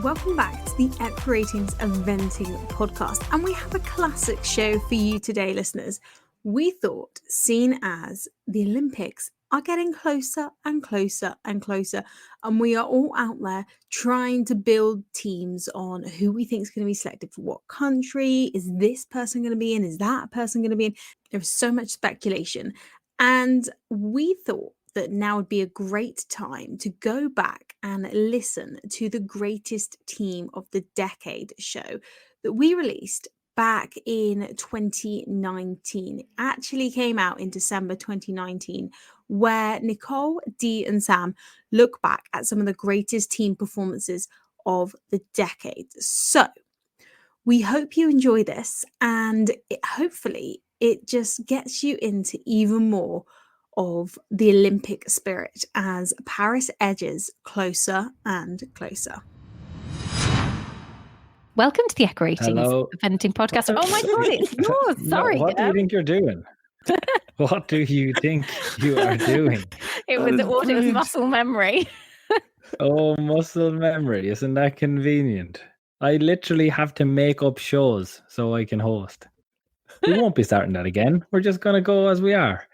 welcome back to the EquiRatings Eventing podcast. And we have a classic show for you today, listeners. We thought, seeing as the Olympics are getting closer and closer and closer, and we are all out there trying to build teams on who we think is going to be selected for what country, is this person going to be in, is that person going to be in? There's so much speculation. And we thought that now would be a great time to go back and listen to the Greatest Team of the Decade show that we released back in 2019. It actually came out in December 2019, where Nicole, Dee, and Sam look back at some of the greatest team performances of the decade. So we hope you enjoy this, and hopefully it just gets you into even more of the Olympic spirit as Paris edges closer and closer. Welcome to the EquiRatings Eventing podcast. Oh my God, it's yours. Sorry. What do you think you're doing? What do you think you are doing? It was muscle memory. Oh, muscle memory. Isn't that convenient? I literally have to make up shows so I can host. We won't be starting that again. We're just going to go as we are.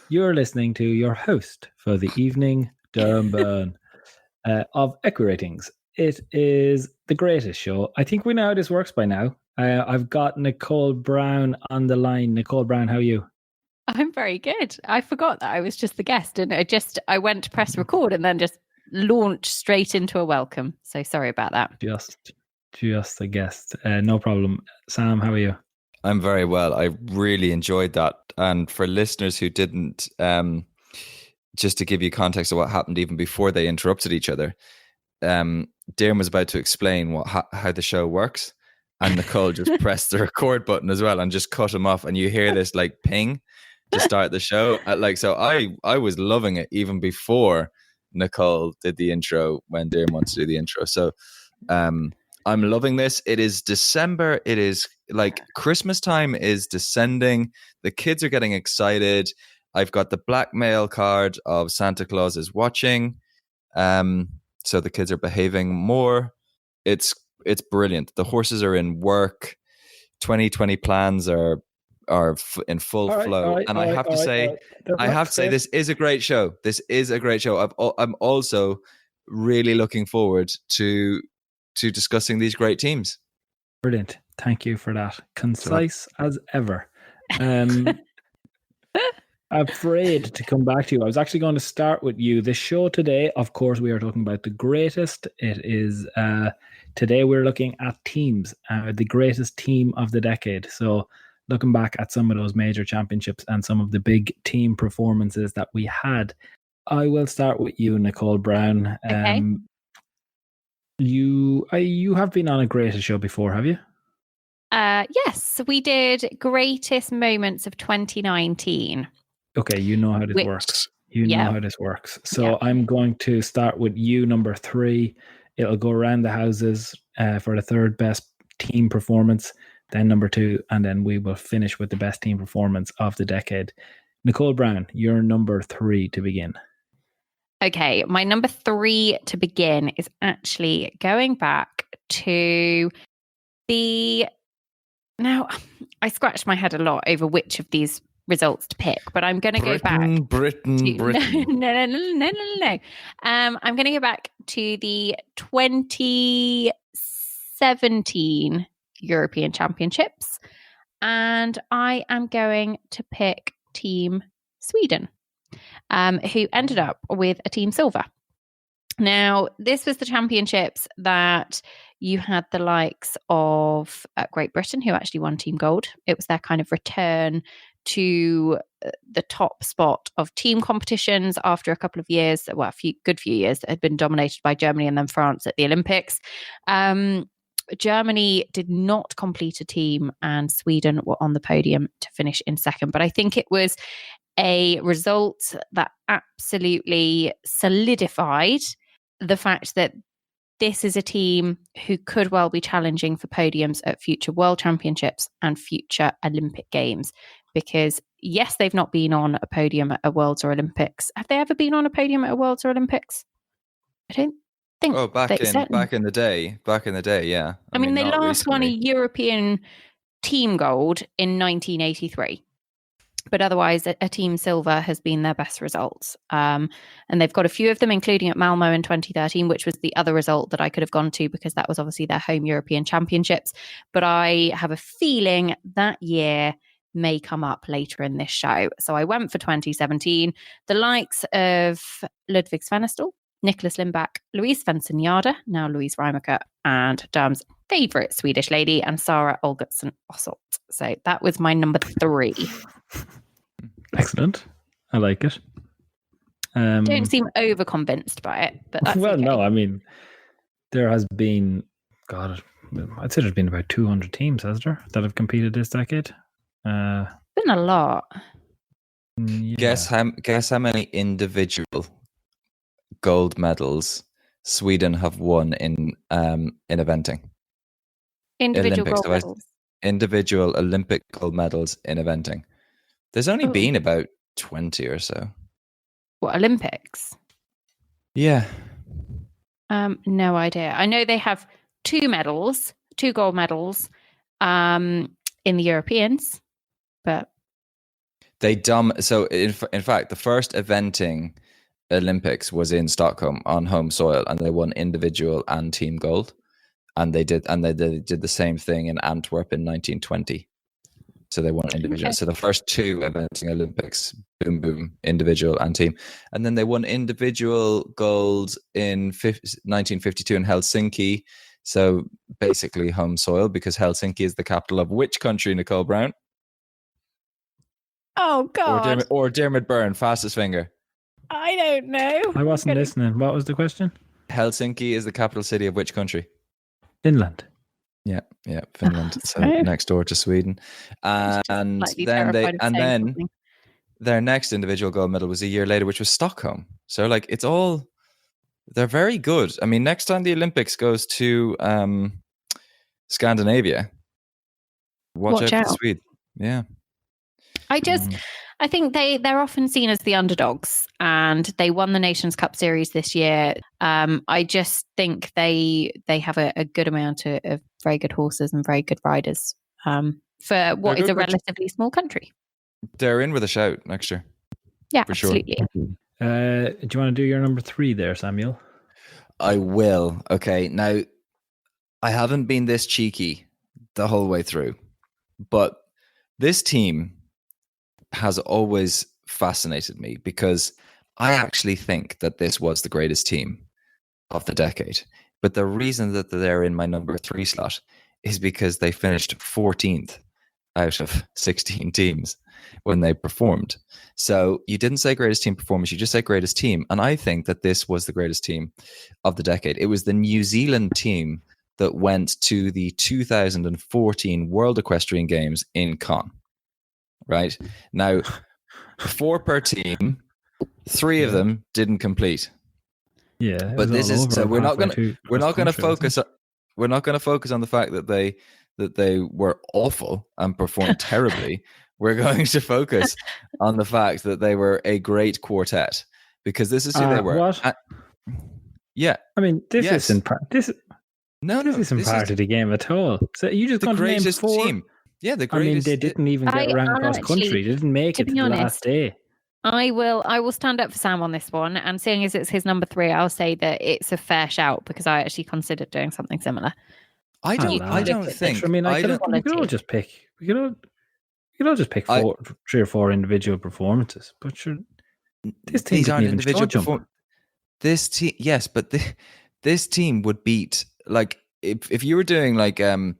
You're listening to your host for the evening, Diarm Burn, of EquiRatings. It is the greatest show. I think we know how this works by now. I've got Nicole Brown on the line. Nicole Brown, how are you? I'm very good. I forgot that I was just the guest, and I went to press record and then just launched straight into a welcome. So sorry about that. Just a guest. No problem. Sam, how are you? I'm very well. I really enjoyed that. And for listeners who didn't, just to give you context of what happened even before they interrupted each other, Diarm was about to explain how the show works, and Nicole just pressed the record button as well and just cut him off. And you hear this like ping to start the show. So I was loving it even before Nicole did the intro when Diarm wants to do the intro. So I'm loving this. It is December. It is like Christmas time is descending. The kids are getting excited. I've got the blackmail card of Santa Claus is watching. So the kids are behaving more. It's brilliant. The horses are in work. 2020 plans are in full flow. And I have to say, this is a great show. This is a great show. I'm also really looking forward to discussing these great teams. Brilliant. Thank you for that. Concise as ever. Afraid to come back to you. I was actually going to start with you. The show today, of course, we are talking about the greatest. It is today we're looking at teams, the greatest team of the decade. So looking back at some of those major championships and some of the big team performances that we had. I will start with you, Nicole Brown. Okay. You have been on a greatest show before, have you? Yes, we did greatest moments of 2019. Okay, you know how this works. Know how this works. So I'm going to start with you, number 3. It'll go around the houses for the third best team performance, then number 2, and then we will finish with the best team performance of the decade. Nicole Brown, you're number 3 to begin. Okay, my number 3 to begin is actually going back to Now, I scratched my head a lot over which of these results to pick, but I'm going to go back. Britain. No. I'm going to go back to the 2017 European Championships, and I am going to pick Team Sweden, who ended up with a team silver. Now, this was the championships that you had the likes of Great Britain, who actually won team gold. It was their kind of return to the top spot of team competitions after a couple of years, a good few years that had been dominated by Germany and then France at the Olympics. Germany did not complete a team, and Sweden were on the podium to finish in second. But I think it was a result that absolutely solidified the fact that this is a team who could well be challenging for podiums at future World Championships and future Olympic Games. Because yes, they've not been on a podium at a Worlds or Olympics. Have they ever been on a podium at a Worlds or Olympics? I don't think back they said. in the day, yeah. I mean, they not last won a recently. European team gold in 1983. But otherwise, a team silver has been their best result. And they've got a few of them, including at Malmo in 2013, which was the other result that I could have gone to because that was obviously their home European Championships. But I have a feeling that year may come up later in this show. So I went for 2017. The likes of Ludwig Svennestal, Nicholas Lindback, Louise Svensson-Jarder, now Louise Reimerke, and Diarm's favourite Swedish lady, and Sarah Olgertsson Ossolt. So that was my number 3. Excellent. I like it. Don't seem over convinced by it, but that's well, okay. no, I mean, there has been, God, I'd say there's been about 200 teams, has there, that have competed this decade? Been a lot. Yeah. Guess how many individual gold medals Sweden have won in eventing? Individual Olympics. gold medals. Individual Olympic gold medals in eventing. There's only been about 20 or so. What, Olympics? Yeah. No idea. I know they have 2 gold medals in the Europeans, but so in fact, the first eventing Olympics was in Stockholm on home soil, and they won individual and team gold. And they did the same thing in Antwerp in 1920. So they won individual. Okay. So the first 2 eventing Olympics, boom, individual and team. And then they won individual gold in 1952 in Helsinki. So basically home soil, because Helsinki is the capital of which country, Nicole Brown? Oh, God. Or Dermot Byrne, fastest finger. I don't know. I wasn't listening. What was the question? Helsinki is the capital city of which country? Finland. Yeah, Finland. So next door to Sweden, and then their next individual gold medal was a year later, which was Stockholm. So they're very good. I mean, next time the Olympics goes to Scandinavia, watch out for Sweden. Yeah, I think they're often seen as the underdogs, and they won the Nations Cup series this year. I just think they have a good amount of very good horses and very good riders for what is a relatively small country. They're in with a shout next year. Yeah, for absolutely. Sure. Do you want to do your number 3 there, Samuel? I will. Okay, now I haven't been this cheeky the whole way through, but this team has always fascinated me because I actually think that this was the greatest team of the decade. But the reason that they're in my number 3 slot is because they finished 14th out of 16 teams when they performed. So you didn't say greatest team performance, you just said greatest team. And I think that this was the greatest team of the decade. It was the New Zealand team that went to the 2014 World Equestrian Games in Cannes. Right now, 4 per team, 3 of them didn't complete. Yeah, but this is so we're not going to focus on the fact that they were awful and performed terribly. We're going to focus on the fact that they were a great quartet, because this is who they were. What? Yeah, I mean, this isn't part of the game at all. So you just got to name 4 team. Yeah, the greatest. I mean, they didn't even get ranked cross country. They didn't make it to the last day. I will stand up for Sam on this one, and seeing as it's his number 3, I'll say that it's a fair shout because I actually considered doing something similar. I don't think. I mean, we could all just pick. We could all just pick 3 or 4 individual performances. But sure, this team didn't even individual This team, yes, but this team would beat, like, if you were doing like a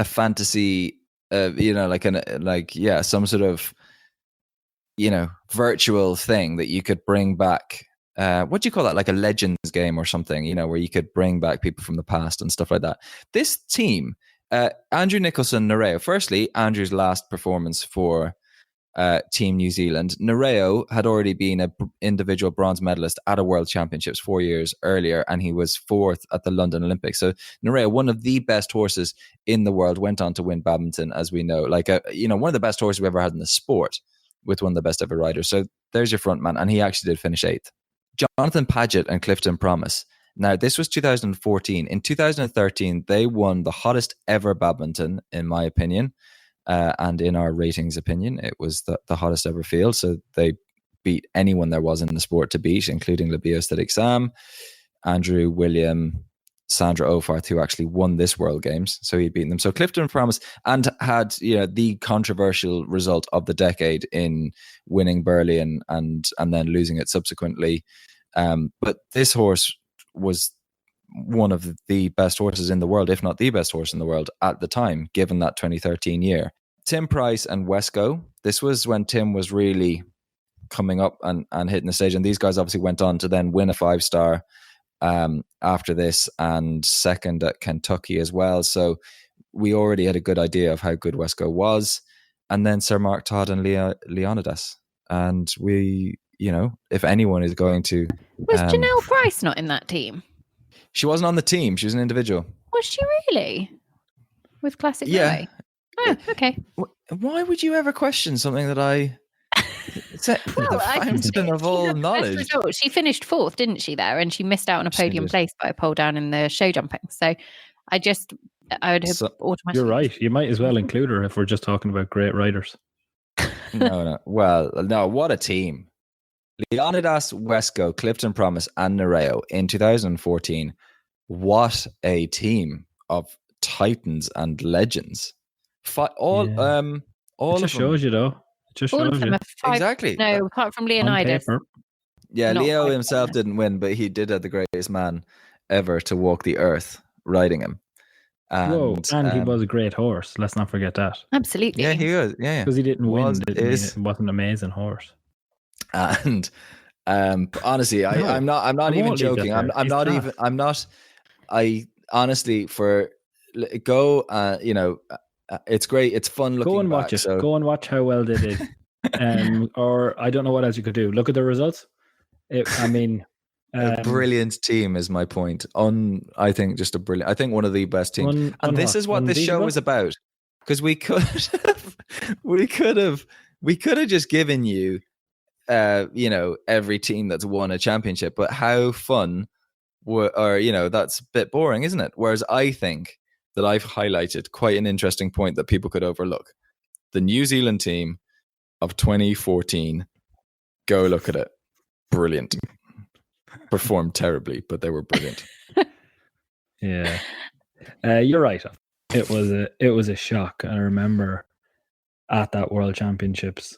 fantasy. Some sort of, virtual thing that you could bring back. What do you call that? Like a Legends game or something, where you could bring back people from the past and stuff like that. This team, Andrew Nicholson, Nereo. Firstly, Andrew's last performance for Team New Zealand. Nereo had already been an individual bronze medalist at a World Championships 4 years earlier, and he was 4th at the London Olympics. So Nereo, one of the best horses in the world, went on to win badminton, as we know. Like one of the best horses we've ever had in the sport, with one of the best ever riders. So there's your front man, and he actually did finish 8th. Jonathan Paget and Clifton Promise Now, this was 2014. In 2013, they won the hottest ever badminton, in my opinion, and in our ratings opinion, it was the hottest ever field. So they beat anyone there was in the sport to beat, including Le Biostatic Sam, Andrew, William, Sandra Ofarth, who actually won this World Games. So he'd beaten them. So Clifton Promise, and had the controversial result of the decade in winning Burley and then losing it subsequently. But this horse was one of the best horses in the world, if not the best horse in the world at the time, given that 2013 year. Tim Price and Wesco. This was when Tim was really coming up and hitting the stage. And these guys obviously went on to then win a 5-star after this, and second at Kentucky as well. So we already had a good idea of how good Wesco was. And then Sir Mark Todd and Leonidas. And we, if anyone is going to... Was Janelle Price not in that team? She wasn't on the team. She was an individual. Was she really? With Classic Yeah. Norway? Oh, okay. Why would you ever question something that I... It's the fountain of all knowledge. She finished 4th, didn't she, there? And she missed out on a podium place by a pole down in the show jumping. So I would have automatically... You're right. You might as well include her if we're just talking about great riders. No. Well, no, what a team. Leonidas, Wesco, Clifton Promise, and Nereo in 2014. What a team of titans and legends. All it of them. shows you, though. It just All shows of them you. are 5. Exactly. No, apart from Leonidas. Yeah, Not Leo 5 himself didn't win, but he did have the greatest man ever to walk the earth riding him. And he was a great horse. Let's not forget that. Absolutely. Yeah, he was. Yeah. Because he didn't win, didn't mean is. it wasn't an amazing horse. And honestly, I'm not even joking. I honestly, for go, it's great. It's fun looking. Go and watch it. Go and watch how well they did. Or I don't know what else you could do. Look at the results. A brilliant team is my point. I think just a brilliant. I think one of the best teams. And this is what this show is about. Because we could have just given you, every team that's won a championship. But how fun, that's a bit boring, isn't it? Whereas I think that I've highlighted quite an interesting point that people could overlook. The New Zealand team of 2014. Go look at it. Brilliant. Performed terribly, but they were brilliant. Yeah, you're right. It was a shock. I remember at that World Championships,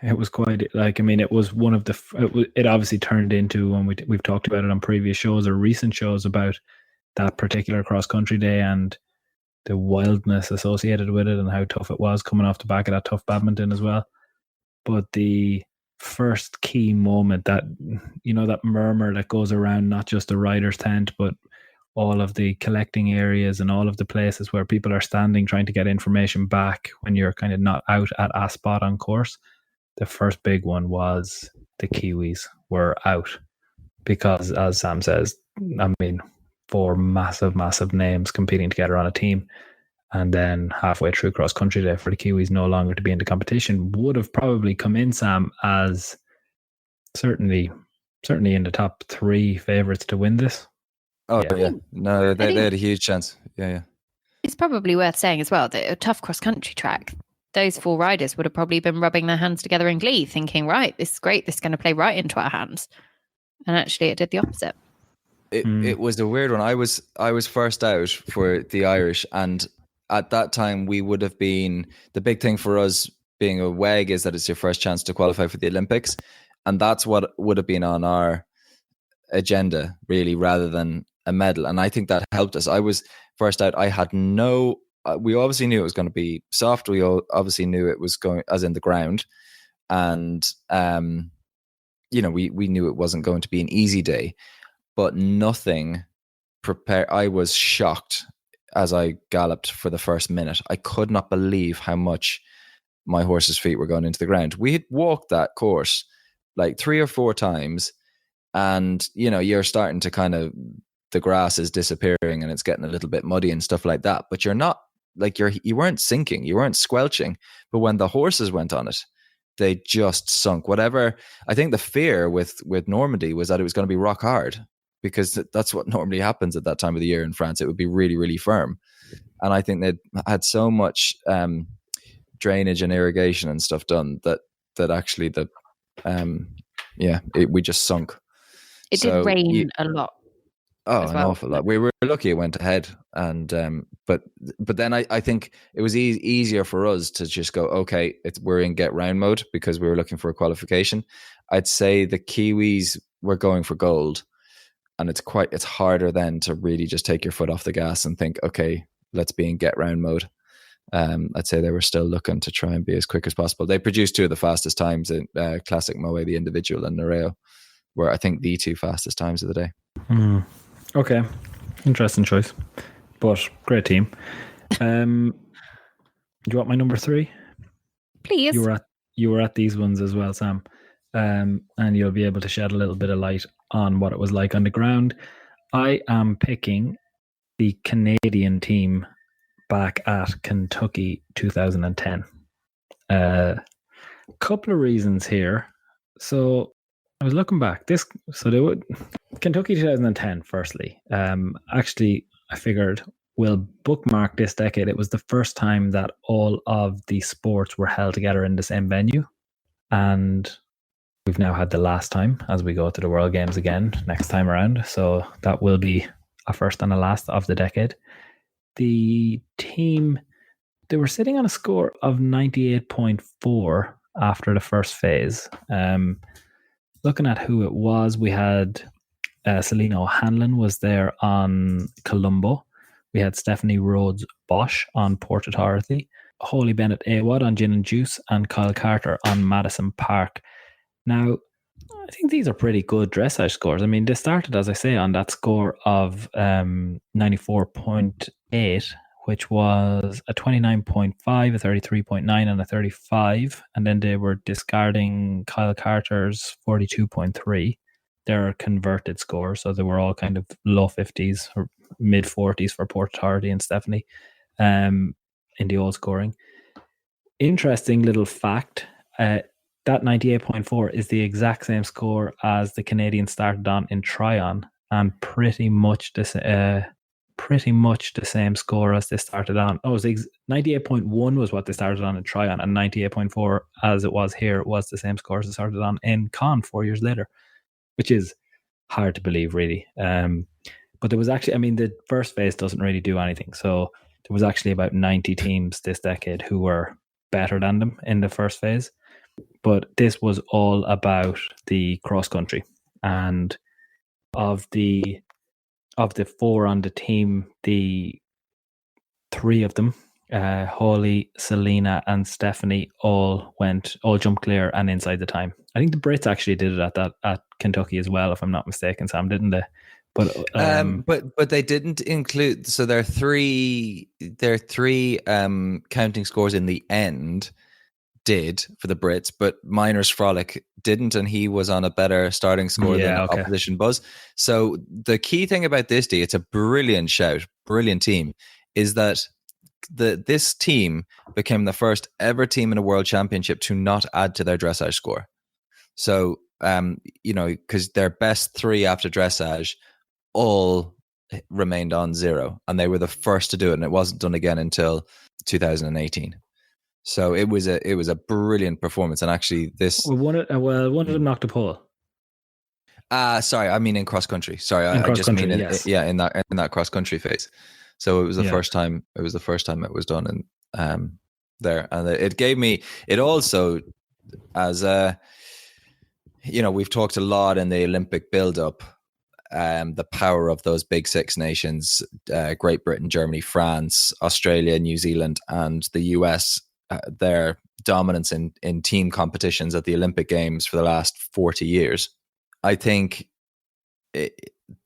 it was quite it was one of the. It obviously turned into, when we've talked about it on previous shows or recent shows, about that particular cross country day and the wildness associated with it and how tough it was coming off the back of that tough badminton as well. But the first key moment, that that murmur that goes around not just the rider's tent but all of the collecting areas and all of the places where people are standing trying to get information back when you're kind of not out at a spot on course. The first big one was the Kiwis were out because, as Sam says, 4 massive names competing together on a team. And then halfway through cross country day, for the Kiwis no longer to be in the competition, would have probably come in, Sam, as certainly in the top 3 favourites to win this. Oh yeah. No, they had a huge chance. Yeah. It's probably worth saying as well that a tough cross country track, those 4 riders would have probably been rubbing their hands together in glee, thinking, right, this is great, this is going to play right into our hands. And actually it did the opposite. It was a weird one. I was first out for the Irish, and at that time we would have been, the big thing for us being a WEG is that it's your first chance to qualify for the Olympics, and that's what would have been on our agenda really, rather than a medal. And I think that helped us. I was first out. I had we obviously knew it was going to be soft. We obviously knew it was going, as in the ground, and we knew it wasn't going to be an easy day, but nothing prepared. I was shocked as I galloped for the first minute. I could not believe how much my horse's feet were going into the ground. We had walked that course like 3 or 4 times, and you're starting to kind of, the grass is disappearing and it's getting a little bit muddy and stuff like that, but you're not like, you weren't sinking, you weren't squelching. But when the horses went on it, they just sunk. Whatever, I think the fear with Normandy was that it was going to be rock hard, because that's what normally happens at that time of the year in France. It would be really, really firm. And I think they'd had so much drainage and irrigation and stuff done that actually we just sunk. It did rain a lot. Oh, an awful lot. We were lucky it went ahead, and but then I think it was easier for us to just go, okay, we're in get round mode because we were looking for a qualification. I'd say the Kiwis were going for gold, and it's harder then to really just take your foot off the gas and think, okay, let's be in get round mode. I'd say they were still looking to try and be as quick as possible. They produced two of the fastest times in Classic Moe, the individual, and Nereo, were I think the two fastest times of the day. Okay, interesting choice, but great team. Do you want my number 3? Please. You were at these ones as well, Sam, and you'll be able to shed a little bit of light on what it was like on the ground. I am picking the Canadian team back at Kentucky 2010. Couple of reasons here. So I was looking back. Kentucky 2010. Firstly, actually, I figured we'll bookmark this decade. It was the first time that all of the sports were held together in the same venue, and we've now had the last time as we go to the World Games again next time around. So that will be a first and a last of the decade. The team, they were sitting on a score of 98.4 after the first phase. Looking at who it was, we had Selena O'Hanlon was there on Colombo. We had Stephanie Rhodes Bosch on Port Authority, Holly Bennett Awad on Gin and Juice, and Kyle Carter on Madison Park. Now, I think these are pretty good dressage scores. I mean, they started, as I say, on that score of 94.8, which was a 29.5, a 33.9, and a 35. And then they were discarding Kyle Carter's 42.3. They're converted scores, so they were all kind of low 50s or mid 40s for Port Authority and Stephanie in the old scoring. Interesting little fact, that 98.4 is the exact same score as the Canadians started on in Tryon, and pretty much the same score as they started on. 98.1 was what they started on in Tryon, and 98.4 as it was here was the same score as they started on in Con 4 years later, which is hard to believe, really. But there was actually, I mean, the first phase doesn't really do anything. So there was actually about 90 teams this decade who were better than them in the first phase. But this was all about the cross country, and of the 4 on the team, the 3 of them, Holly, Selena, and Stephanie, all jumped clear and inside the time. I think the Brits actually did it at Kentucky as well, if I'm not mistaken, Sam, didn't they? But they didn't include. So there are three counting scores in the end. Did for the Brits, but Miners Frolic didn't, and he was on a better starting score than opposition Buzz. So the key thing about this it's a brilliant shout, brilliant team, is that this team became the first ever team in a world championship to not add to their dressage score. So because their best 3 after dressage all remained on 0, and they were the first to do it, and it wasn't done again until 2018. So it was a brilliant performance, and actually one of them knocked a pole. Sorry, I mean in cross country. Sorry, I just mean in that cross country phase. So it was the first time. It was the first time it was done, and there, and it gave me. It also, as we've talked a lot in the Olympic build-up, the power of those big 6 nations: Great Britain, Germany, France, Australia, New Zealand, and the US. Their dominance in team competitions at the Olympic Games for the last 40 years. I think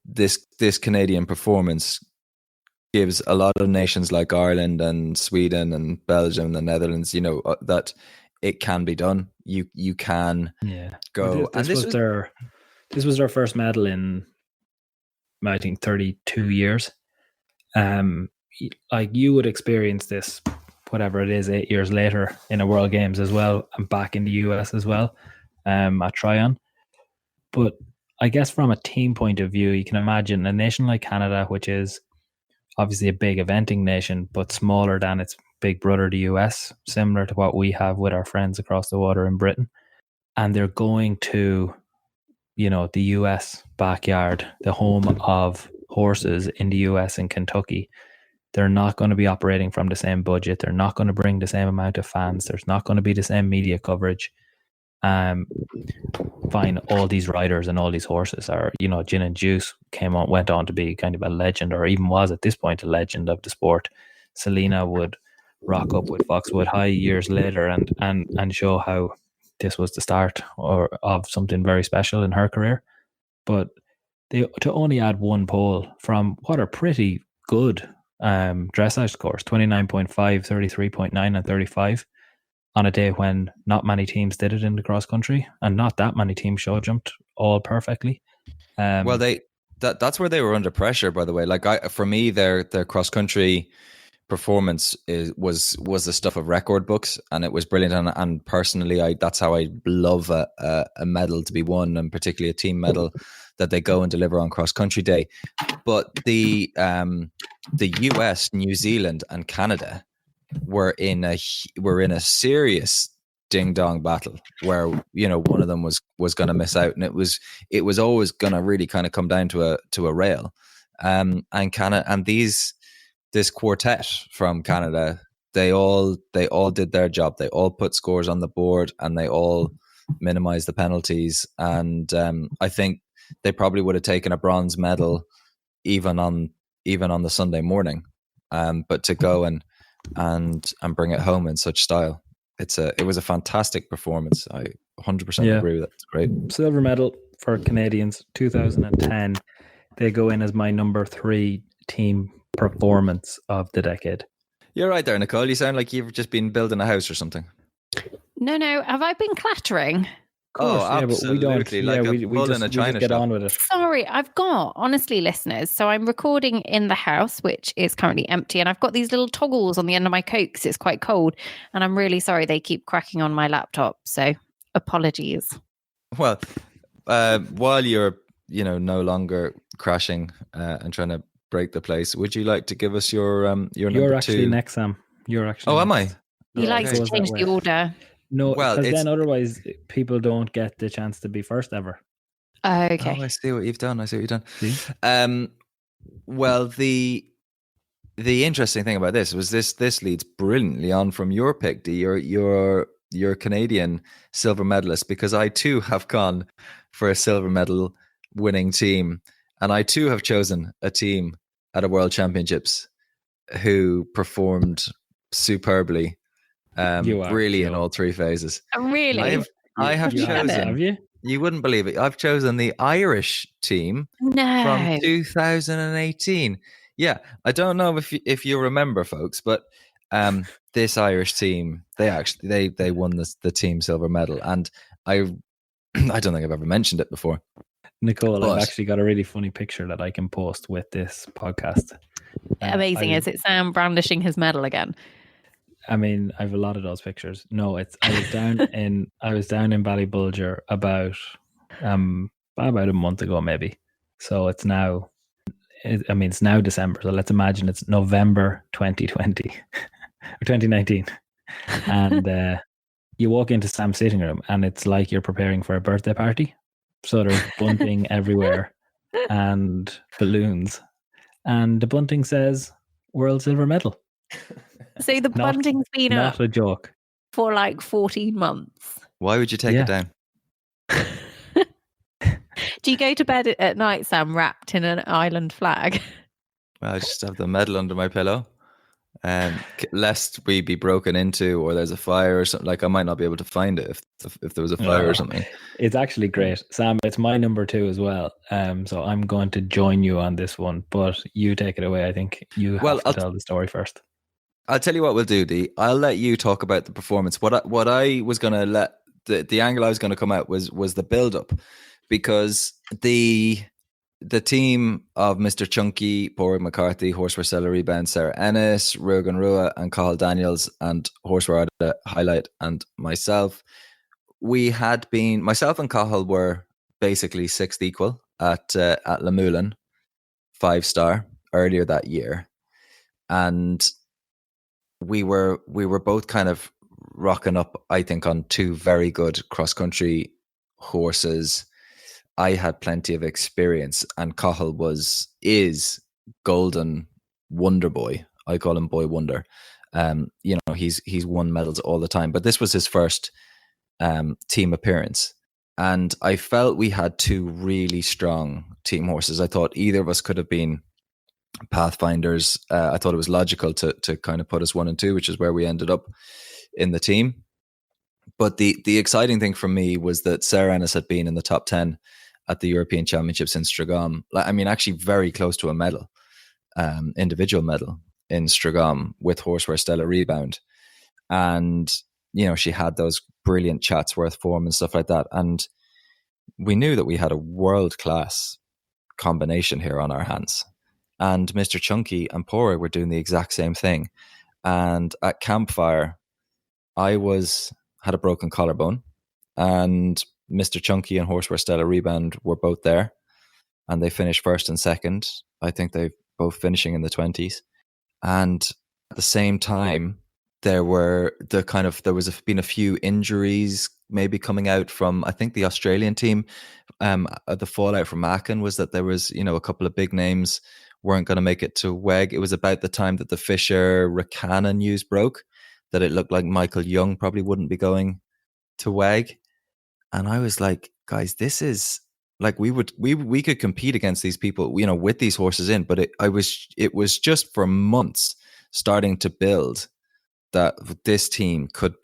this Canadian performance gives a lot of nations like Ireland and Sweden and Belgium and the Netherlands, that it can be done. You can go. This was their first medal in, I think, 32 years. Like you would experience this, whatever it is, 8 years later in a World Games as well, and back in the US as well, at Tryon. But I guess from a team point of view, you can imagine a nation like Canada, which is obviously a big eventing nation, but smaller than its big brother, the US, similar to what we have with our friends across the water in Britain. And they're going to, the US backyard, the home of horses in the US and Kentucky. They're not going to be operating from the same budget. They're not going to bring the same amount of fans. There's not going to be the same media coverage. Fine, all these riders and all these horses are, Gin and Juice went on to be kind of a legend, or even was at this point a legend of the sport. Selena would rock up with Foxwood High years later and show how this was the start of something very special in her career. But to only add one pole from what are pretty good dressage scores, 29.5, 33.9 and 35, on a day when not many teams did it in the cross country, and not that many teams show jumped all perfectly. Well, that's where they were under pressure, by the way. Like for me, their cross country performance was the stuff of record books, and it was brilliant. And personally, that's how I love a medal to be won, and particularly a team medal that they go and deliver on cross country day. But the US, New Zealand, and Canada were in a serious ding dong battle where one of them was going to miss out, and it was always going to really kind of come down to a rail. And Canada and this quartet from Canada, they all did their job. They all put scores on the board, and they all minimized the penalties. And I think they probably would have taken a bronze medal even on the Sunday morning. But to go and bring it home in such style, it was a fantastic performance. I 100% agree with it. It's great. Silver medal for Canadians, 2010. They go in as my number 3 team performance of the decade. You're right there, Nicole. You sound like you've just been building a house or something. No. Have I been clattering? Oh, absolutely. But we don't. We just get on with it. Sorry, I've got, honestly, listeners. So I'm recording in the house, which is currently empty, and I've got these little toggles on the end of my coat because it's quite cold. And I'm really sorry they keep cracking on my laptop. So apologies. Well, while you're, no longer crashing and trying to break the place, would you like to give us your number 2? You're actually next, Sam. You're actually. Oh, next. am I? He likes to change the order. No, because then otherwise people don't get the chance to be first ever. Okay. Oh, I see what you've done. See? Well, the interesting thing about this was this leads brilliantly on from your pick, your Canadian silver medalist, because I too have gone for a silver medal winning team, and I too have chosen a team at a World Championships who performed superbly. Really in all 3 phases. Really? I have chosen. Have you? You wouldn't believe it. I've chosen the Irish team from 2018. Yeah, I don't know if you remember, folks, but this Irish team, they won the team silver medal, and I don't think I've ever mentioned it before. Nicole, I've actually got a really funny picture that I can post with this podcast. Amazing. Is it Sam brandishing his medal again? I mean, I have a lot of those pictures. No, I was down in Ballybulger about a month ago, maybe. So it's now, it's now December. So let's imagine it's November 2020 or 2019, and you walk into Sam's sitting room, and it's like you're preparing for a birthday party. So there's bunting everywhere and balloons, and the bunting says "World Silver Medal." So the bunting's been up not a joke for like 14 months. Why would you take it down? Do you go to bed at night, Sam, wrapped in an island flag? Well, I just have the medal under my pillow, lest we be broken into or there's a fire or something. Like, I might not be able to find it if there was a fire or something. It's actually great, Sam. It's my number 2 as well. So I'm going to join you on this one, but you take it away. I think you have to tell the story first. I'll tell you what we'll do, Dee. I'll let you talk about the performance. What I was going to let the angle I was going to come out was the build up, because the team of Mr. Chunky, Porg McCarthy, Horse Celery, Ben, Sarah Ennis, Rogan Rua, and Cathal Daniels, and Horse Highlight, and myself. Myself and Cathal were basically 6th equal at Le Moulin, 5-star earlier that year, and we were both kind of rocking up, I think, on 2 very good cross country horses. I had plenty of experience, and Cahill is golden wonder boy. I call him Boy Wonder. He's won medals all the time, but this was his first team appearance, and I felt we had 2 really strong team horses. I thought either of us could have been pathfinders. I thought it was logical to kind of put us 1 and 2, which is where we ended up in the team. But the exciting thing for me was that Sarah Ennis had been in the top 10 at the European Championships in Stragom. I mean, actually very close to a medal, individual medal in Stragom with Horseware Stella Rebound. And, she had those brilliant Chatsworth form and stuff like that. And we knew that we had a world-class combination here on our hands. And Mr. Chunky and Pora were doing the exact same thing. And at Campfire, I had a broken collarbone, and Mr. Chunky and Horseware Stella Rebound were both there, and they finished 1st and 2nd. I think they both finishing in the 20s. And at the same time, there been a few injuries maybe coming out from, I think, the Australian team. The fallout from Aachen was that there was, a couple of big names weren't going to make it to WEG. It was about the time that the Fisher Rakana news broke, that it looked like Michael Young probably wouldn't be going to WEG. And I was like, guys, this is like, we could compete against these people, with these horses in, but it was just for months starting to build that this team could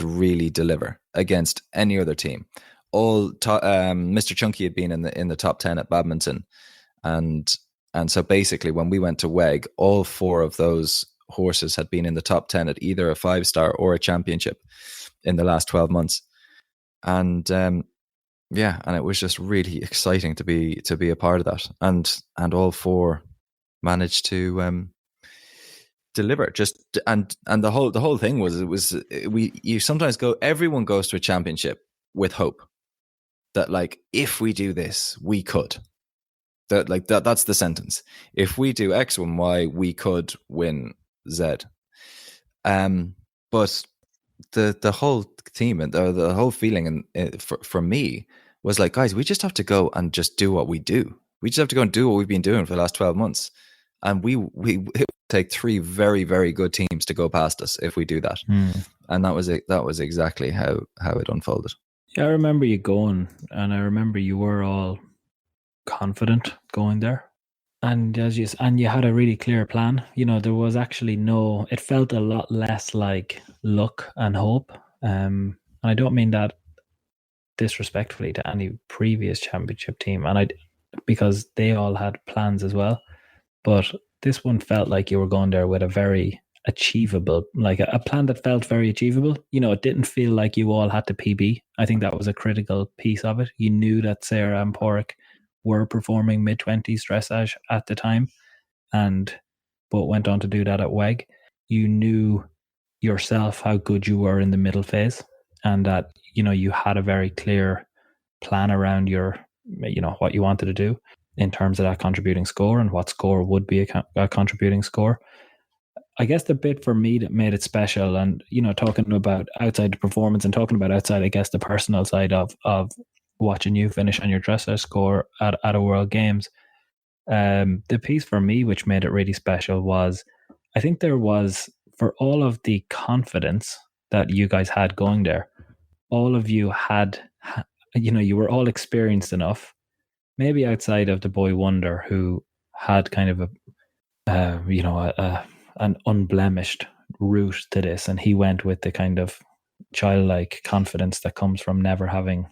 really deliver against any other team. Mr. Chunky had been in the top 10 at Badminton, and so basically when we went to WEG, all 4 of those horses had been in the top 10 at either a 5-star or a championship in the last 12 months. And and it was just really exciting to be a part of that. And all 4 managed to deliver. And the whole thing was you sometimes everyone goes to a championship with hope that, like, if we do this, we could. That's the sentence. If we do X and Y, we could win Z. But the whole team and the whole feeling for me was like, guys, we just have to go and just do what we do. We just have to go and do what we've been doing for the last 12 months. And it would take 3 very, very good teams to go past us if we do that. And that was it. That was exactly how it unfolded. Yeah, I remember you going, and I remember you were all confident going there. And you had a really clear plan. There was actually it felt a lot less like luck and hope. And I don't mean that disrespectfully to any previous championship team, because they all had plans as well. But this one felt like you were going there with a very achievable, like a plan that felt very achievable. It didn't feel like you all had to PB. I think that was a critical piece of it. You knew that Sarah and Porrick were performing mid-20s dressage at the time, but went on to do that at WEG. You knew yourself how good you were in the middle phase, and that you had a very clear plan around your what you wanted to do in terms of that contributing score and what score would be a contributing score. I guess the bit for me that made it special, and talking about outside the performance and talking about outside, I guess, the personal side of watching you finish on your dressage score at a World Games, the piece for me which made it really special was, I think there was, for all of the confidence that you guys had going there, all of you had, you were all experienced enough, maybe outside of the Boy Wonder, who had kind of an unblemished route to this, and he went with the kind of childlike confidence that comes from never having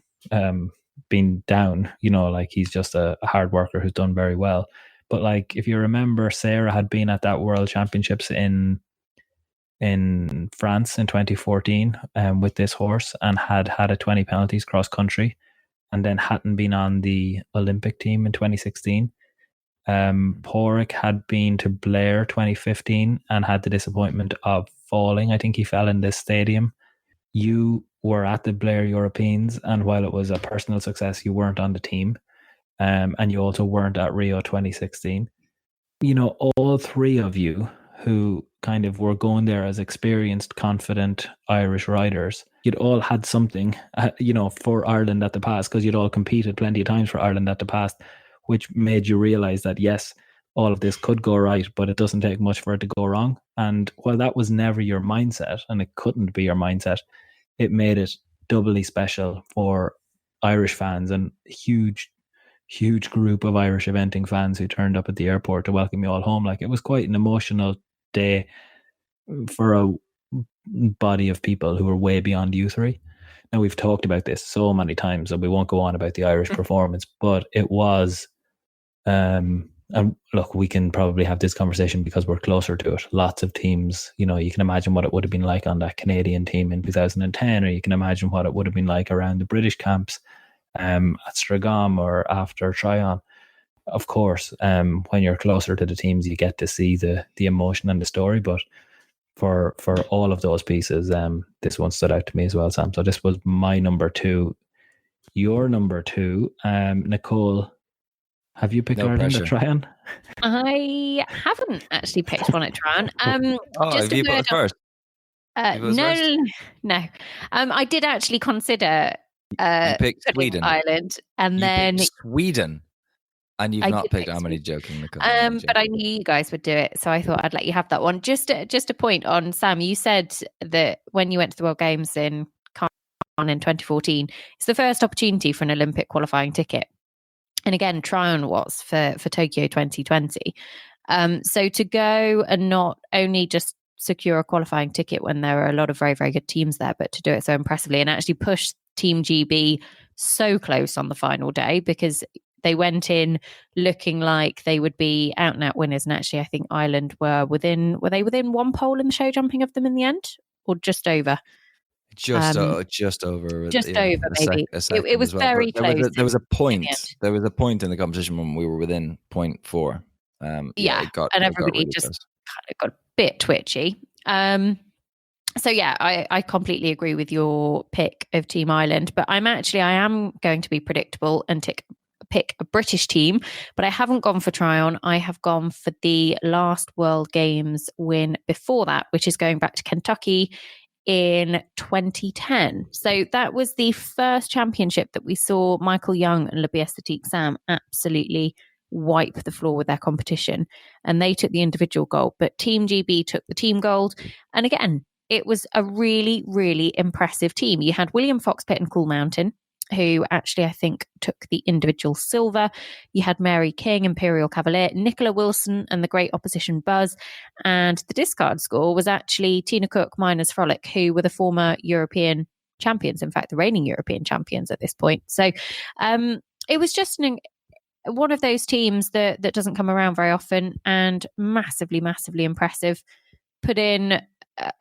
been down. Like, he's just a hard worker who's done very well. But like, if you remember, Sarah had been at that World Championships in France in 2014 with this horse, and had a 20 penalties cross country, and then hadn't been on the Olympic team in 2016. Porrick had been to Blair 2015 and had the disappointment of falling. I think he fell in this stadium. You were at the Blair Europeans, and while it was a personal success, you weren't on the team. And you also weren't at Rio 2016. You know, all three of you who kind of were going there as experienced, confident Irish riders, you'd all had something, for Ireland at the past, because you'd all competed plenty of times for Ireland at the past, which made you realize that, yes, all of this could go right, but it doesn't take much for it to go wrong. And while that was never your mindset, and it couldn't be your mindset, it made it doubly special for Irish fans and huge group of Irish eventing fans who turned up at the airport to welcome you all home. Like, it was quite an emotional day for a body of people who were way beyond you three. Now, we've talked about this so many times, and we won't go on about the Irish performance, but it was, and look, we can probably have this conversation because we're closer to it. Lots of teams, you can imagine what it would have been like on that Canadian team in 2010, or you can imagine what it would have been like around the British camps at Stragom or after Tryon. Of course, when you're closer to the teams, you get to see the emotion and the story. But for all of those pieces, this one stood out to me as well, Sam. So this was my number 2. Your number 2, Nicole. Have you picked Ireland at Tryon? I haven't actually picked one at Tryon. Have you put first? No. I did actually consider you picked Sweden, Ireland, and then Sweden, and you've not picked. I'm only joking, Nicole. But I knew you guys would do it, so I thought I'd let you have that one. Just a point on Sam. You said that when you went to the World Games in Cannes in 2014, it's the first opportunity for an Olympic qualifying ticket. And again, Tryon was for Tokyo 2020. So to go and not only just secure a qualifying ticket when there are a lot of very, very good teams there, but to do it so impressively and actually push Team GB so close on the final day, because they went in looking like they would be out and out winners. And actually, I think Ireland were they within one pole in the show jumping of them in the end, or just over? Just over, maybe. It was very close. There was a point. There was a point in the competition when we were within 0.4. And everybody just kind of got a bit twitchy. So yeah, I completely agree with your pick of Team Ireland, but I am going to be predictable and pick a British team, but I haven't gone for Tryon. I have gone for the last World Games win before that, which is going back to Kentucky in 2010. So that was the first championship that we saw Michael Young and Labias Satiq-Sam absolutely wipe the floor with their competition. And they took the individual gold, but Team GB took the team gold. And again, it was a really, really impressive team. You had William Fox-Pitt and Cool Mountain, who actually, I think, took the individual silver. You had Mary King, Imperial Cavalier, Nicola Wilson, and the great opposition Buzz. And the discard score was actually Tina Cook, Miners Frolic, who were the former European champions, in fact, the reigning European champions at this point. So it was just one of those teams that doesn't come around very often, and massively, massively impressive. Put in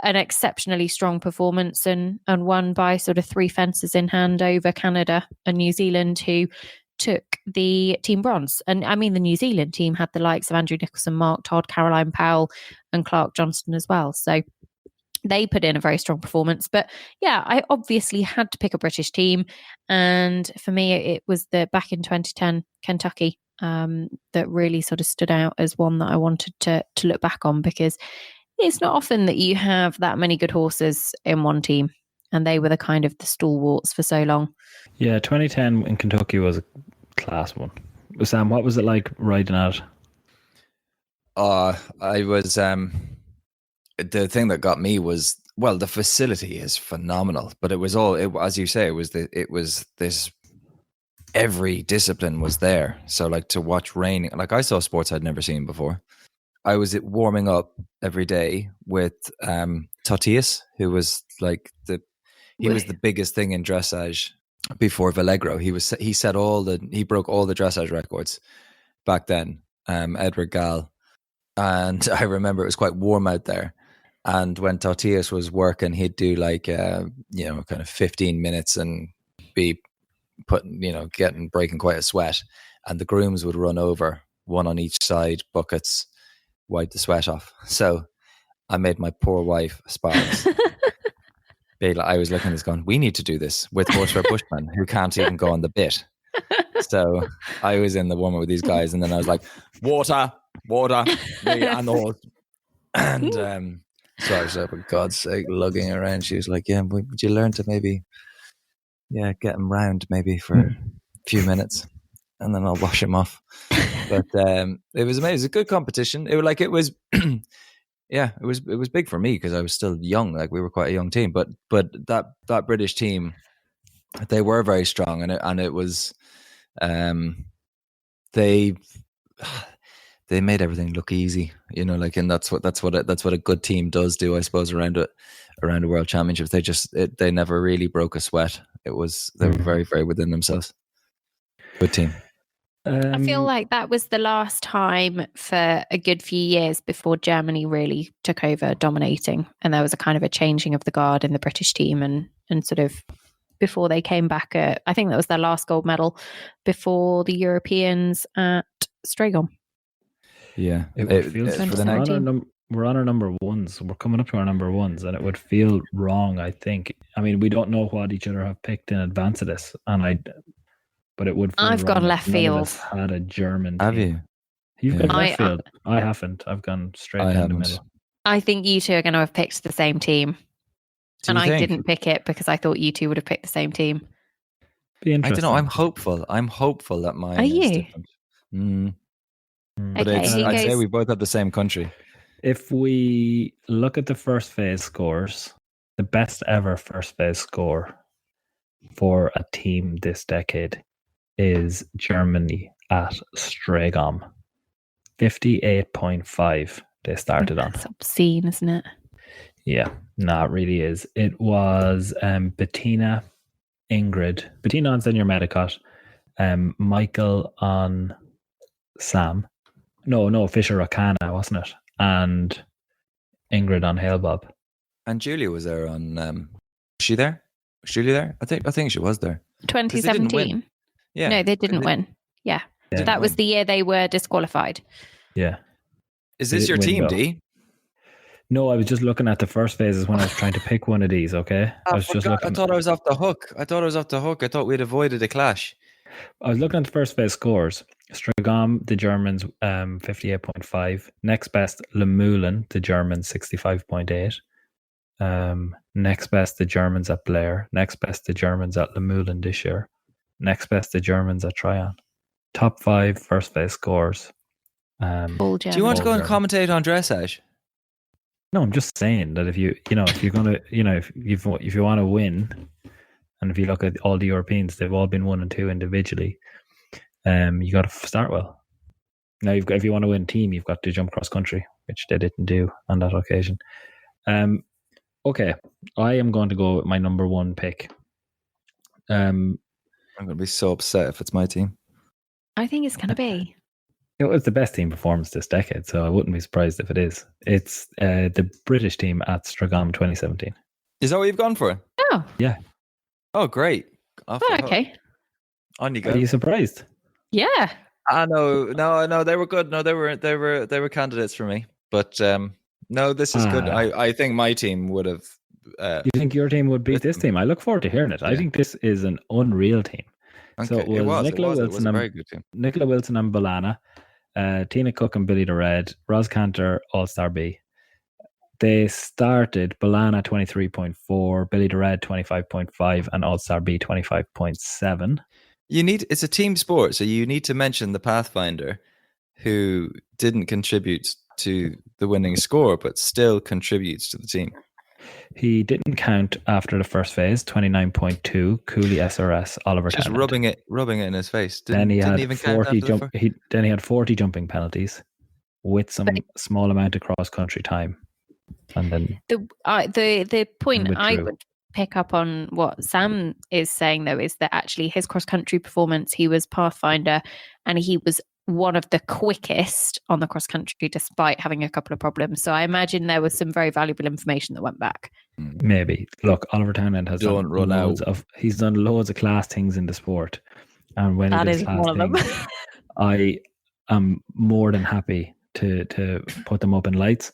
an exceptionally strong performance and won by sort of 3 fences in hand over Canada and New Zealand, who took the team bronze. And I mean, the New Zealand team had the likes of Andrew Nicholson, Mark Todd, Caroline Powell and Clark Johnston as well. So they put in a very strong performance. But yeah, I obviously had to pick a British team. And for me, it was the back in 2010 Kentucky that really sort of stood out as one that I wanted to look back on, because it's not often that you have that many good horses in one team, and they were the kind of the stalwarts for so long. Yeah, 2010 in Kentucky was a class one. Sam, what was it like riding at? I was the thing that got me was, well, the facility is phenomenal, but it was as you say, it was this, every discipline was there. So like to watch raining, like I saw sports I'd never seen before. I was warming up every day with Tautius, who was like he was the biggest thing in dressage before Vallegro. He broke all the dressage records back then. Edward Gall, and I remember it was quite warm out there. And when Tautius was working, he'd do like kind of 15 minutes and be breaking quite a sweat, and the grooms would run over, one on each side, buckets, wipe the sweat off. So I made my poor wife sparks. I was looking at this going, we need to do this with horseback bushmen who can't even go on the bit. So I was in the warm-up with these guys, and then I was like, water, me and the horse. And so I was like, for God's sake, lugging around. She was like, yeah, would you learn to maybe, get him round maybe for a few minutes, and then I'll wash him off. But it was amazing. It was a good competition. It was yeah, it was big for me because I was still young. Like, we were quite a young team, but that British team, they were very strong, and it was they made everything look easy, and that's what a good team does do, I suppose, around a World Championships. They never really broke a sweat. They were very, very within themselves. Good team. I feel like that was the last time for a good few years before Germany really took over dominating, and there was a kind of a changing of the guard in the British team, and sort of before they came back I think that was their last gold medal before the Europeans at Stragom. Yeah, we're on our number ones. We're coming up to our number ones, and it would feel wrong, I think. I mean, we don't know what each other have picked in advance of this, but it would feel I've wrong gone if left none field. of us had a German Have team. you? You've gone left field. I haven't. I've gone straight down the middle. I think you two are going to have picked the same team. I didn't pick it because I thought you two would have picked the same team. Be interesting. I don't know. I'm hopeful that mine is different. But I'd say we both have the same country. If we look at the first phase scores, the best ever first phase score for a team this decade is Germany at Stragom. 58.5 they started on. That's obscene, isn't it? Yeah, no, it really is. It was Bettina, Ingrid, Bettina on Senior Medicott, Michael on Sam. No, Fisher Rakana, wasn't it? And Ingrid on Hale-Bob. And Julia was there on. Was she there? Was Julia there? I think she was there. 2017. Yeah. No, they didn't win. Yeah. That was the year they were disqualified. Yeah. Is this your team, D? No, I was just looking at the first phases when I was trying to pick one of these, okay? I thought I was off the hook. I thought we'd avoided a clash. I was looking at the first phase scores. Stragom, the Germans, 58.5. Next best, Lemulin, the Germans, 65.8. Next best, the Germans at Blair. Next best, the Germans at Lemulin this year. Next best, the Germans at Tryon. Top 5 first phase scores. Do you want to go and commentate on dressage? No, I'm just saying that if you're gonna, if you want to win, and if you look at all the Europeans, they've all been 1 and 2 individually. You got to start well. Now, if you want to win team, you've got to jump cross country, which they didn't do on that occasion. Okay, I am going to go with my number 1 pick. I'm going to be so upset if it's my team. I think it's going to be. It was the best team performance this decade, so I wouldn't be surprised if it is. It's the British team at Stragom 2017. Is that what you've gone for? Oh. Yeah. Oh, great. Okay. On you go. Are you surprised? Yeah. No, they were good. No, they were candidates for me. But no, this is good. I think my team would have. You think your team would beat this team? I look forward to hearing it. Yeah. I think this is an unreal team. Okay. So it was Nicola Wilson. It was a very good team. Nicola Wilson and Bolana, Tina Cook and Billy the Red, Ros Cantor, All-Star B. They started Bolana 23.4, Billy the Red 25.5, and All-Star B 25.7. It's a team sport, so you need to mention the Pathfinder who didn't contribute to the winning score, but still contributes to the team. He didn't count after the first phase, 29.2, Cooley SRS, Oliver Just Tennant. rubbing it in his face. Then he had 40 jumping penalties with some small amount of cross country time. And then the point I would pick up on what Sam is saying though is that actually his cross country performance, he was Pathfinder and he was one of the quickest on the cross country despite having a couple of problems. So I imagine there was some very valuable information that went back. Maybe. Look, Oliver Townsend has done loads of class things in the sport. And when that he is one of them. I am more than happy to put them up in lights.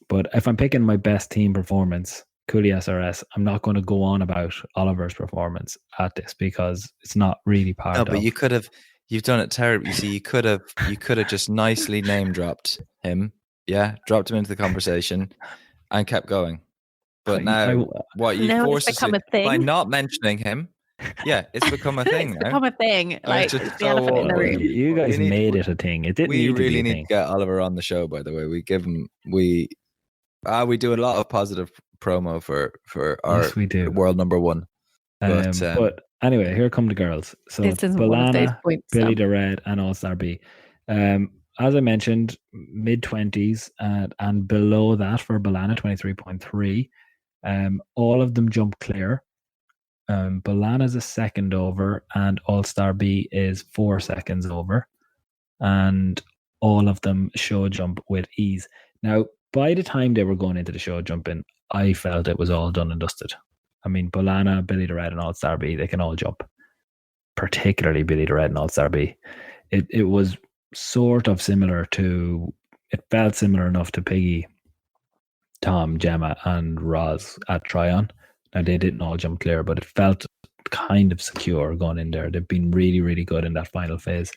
But if I'm picking my best team performance, Cooley SRS, I'm not going to go on about Oliver's performance at this because it's not really part No, of. but you've done it terribly. You see, you could have just nicely name dropped him. Yeah, dropped him into the conversation and kept going. But now, what you Now forced it's us to become a thing. by not mentioning him. Yeah, it's become a thing It's now. become a thing. Like, just it's the elephant in the room. You guys made it a thing. It didn't We need to be really a need thing. to get Oliver on the show. By the way, we do a lot of positive promo for our Yes, we do. world number one. But anyway, here come the girls. So This isn't one of those B'Elanna, points. Billy the Red, and All Star B. As I mentioned, mid-20s and below that for B'Elanna, 23.3. All of them jump clear. B'Elanna's a second over, and All Star B is 4 seconds over, and all of them show jump with ease. Now, by the time they were going into the show jumping, I felt it was all done and dusted. I mean, B'Elanna, Billy the Red, and All Star B, they can all jump. Particularly Billy the Red and All Star B. It was sort of similar to, it felt similar enough to Piggy, Tom, Gemma, and Roz at Tryon. Now, they didn't all jump clear, but it felt kind of secure going in there. They've been really, really good in that final phase.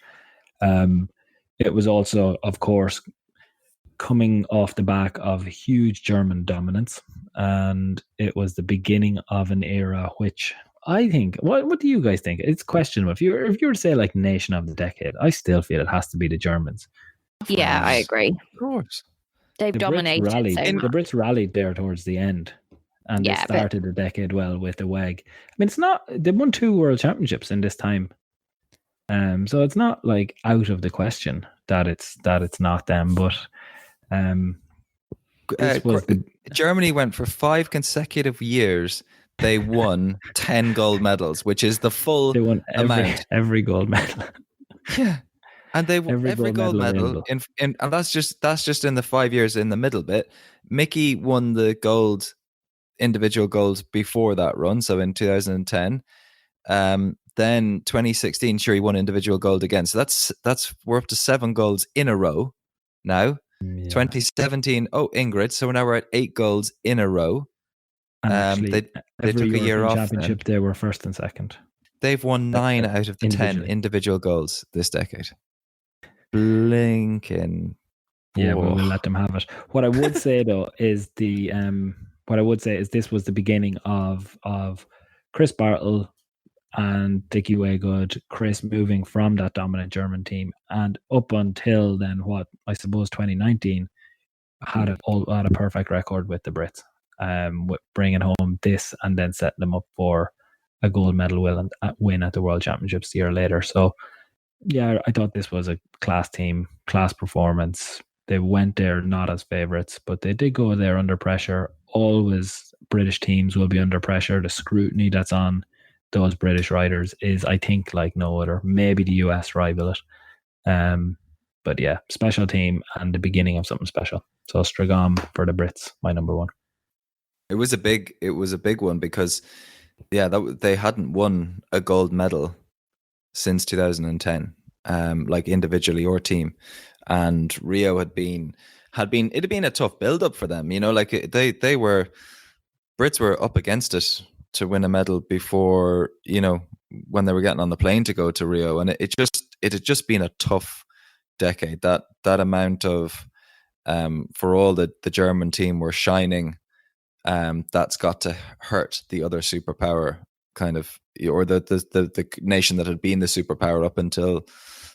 It was also, of course, coming off the back of huge German dominance, and it was the beginning of an era which I think, what do you guys think? It's questionable. If you were to say like nation of the decade, I still feel it has to be the Germans. Yeah, I agree. Of course. They've dominated so much. The Brits rallied there towards the end, and they started the decade well with the WEG. I mean, it's not, they won 2 world championships in this time. So it's not like out of the question that it's not them, but Germany went for 5 consecutive years. They won 10 gold medals, which is the full amount. Every gold medal. Yeah, and they won every gold medal and that's just in the 5 years in the middle bit. Mickey won the individual golds before that run, so in 2010. Then 2016, sure, he won individual gold again. So that's we're up to 7 golds in a row now. Yeah. 2017, Ingrid. So now we're at 8 golds in a row. And actually, they took a year off. Championship, they were first and second. They've won 9 out of the 10 individual golds this decade. Blinking. Yeah, we'll let them have it. What I would say though is this was the beginning of Chris Bartle and Dickie Waygood, Chris moving from that dominant German team, and up until then, what I suppose 2019 had a perfect record with the Brits, with bringing home this and then setting them up for a gold medal win at the World Championships the year later. So yeah, I thought this was a class team, class performance. They went there not as favourites, but they did go there under pressure. Always British teams will be under pressure. The scrutiny that's on those British riders is, I think, like no other. Maybe the US rival it. But yeah, special team and the beginning of something special. So Stragom for the Brits, my number one. It was a big one because they hadn't won a gold medal since 2010, like individually or team. And Rio had been a tough build up for them, like Brits were up against it to win a medal before, when they were getting on the plane to go to Rio. And it had just been a tough decade. That amount of, for all that the German team were shining, that's got to hurt the other superpower kind of, or the nation that had been the superpower up until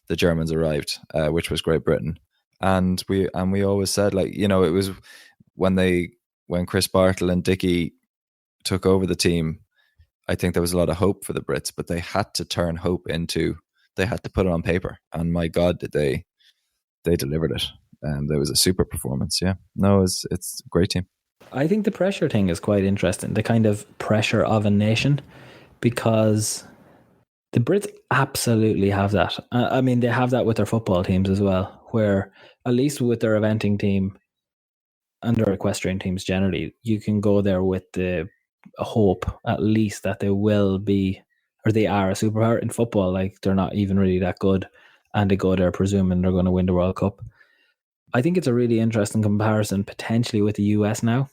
the Germans arrived, which was Great Britain. And we always said, like, it was when Chris Bartle and Dickie took over the team, I think there was a lot of hope for the Brits, but they had to turn hope they had to put it on paper. And my God, did they delivered it. There was a super performance. Yeah, no, it's a great team. I think the pressure thing is quite interesting, the kind of pressure of a nation, because the Brits absolutely have that. I mean, they have that with their football teams as well, where at least with their eventing team and their equestrian teams generally, you can go there with the hope at least that they will be, or they are a superpower. In football, like, they're not even really that good, and they go there presuming they're going to win the World Cup. I think it's a really interesting comparison potentially with the US now,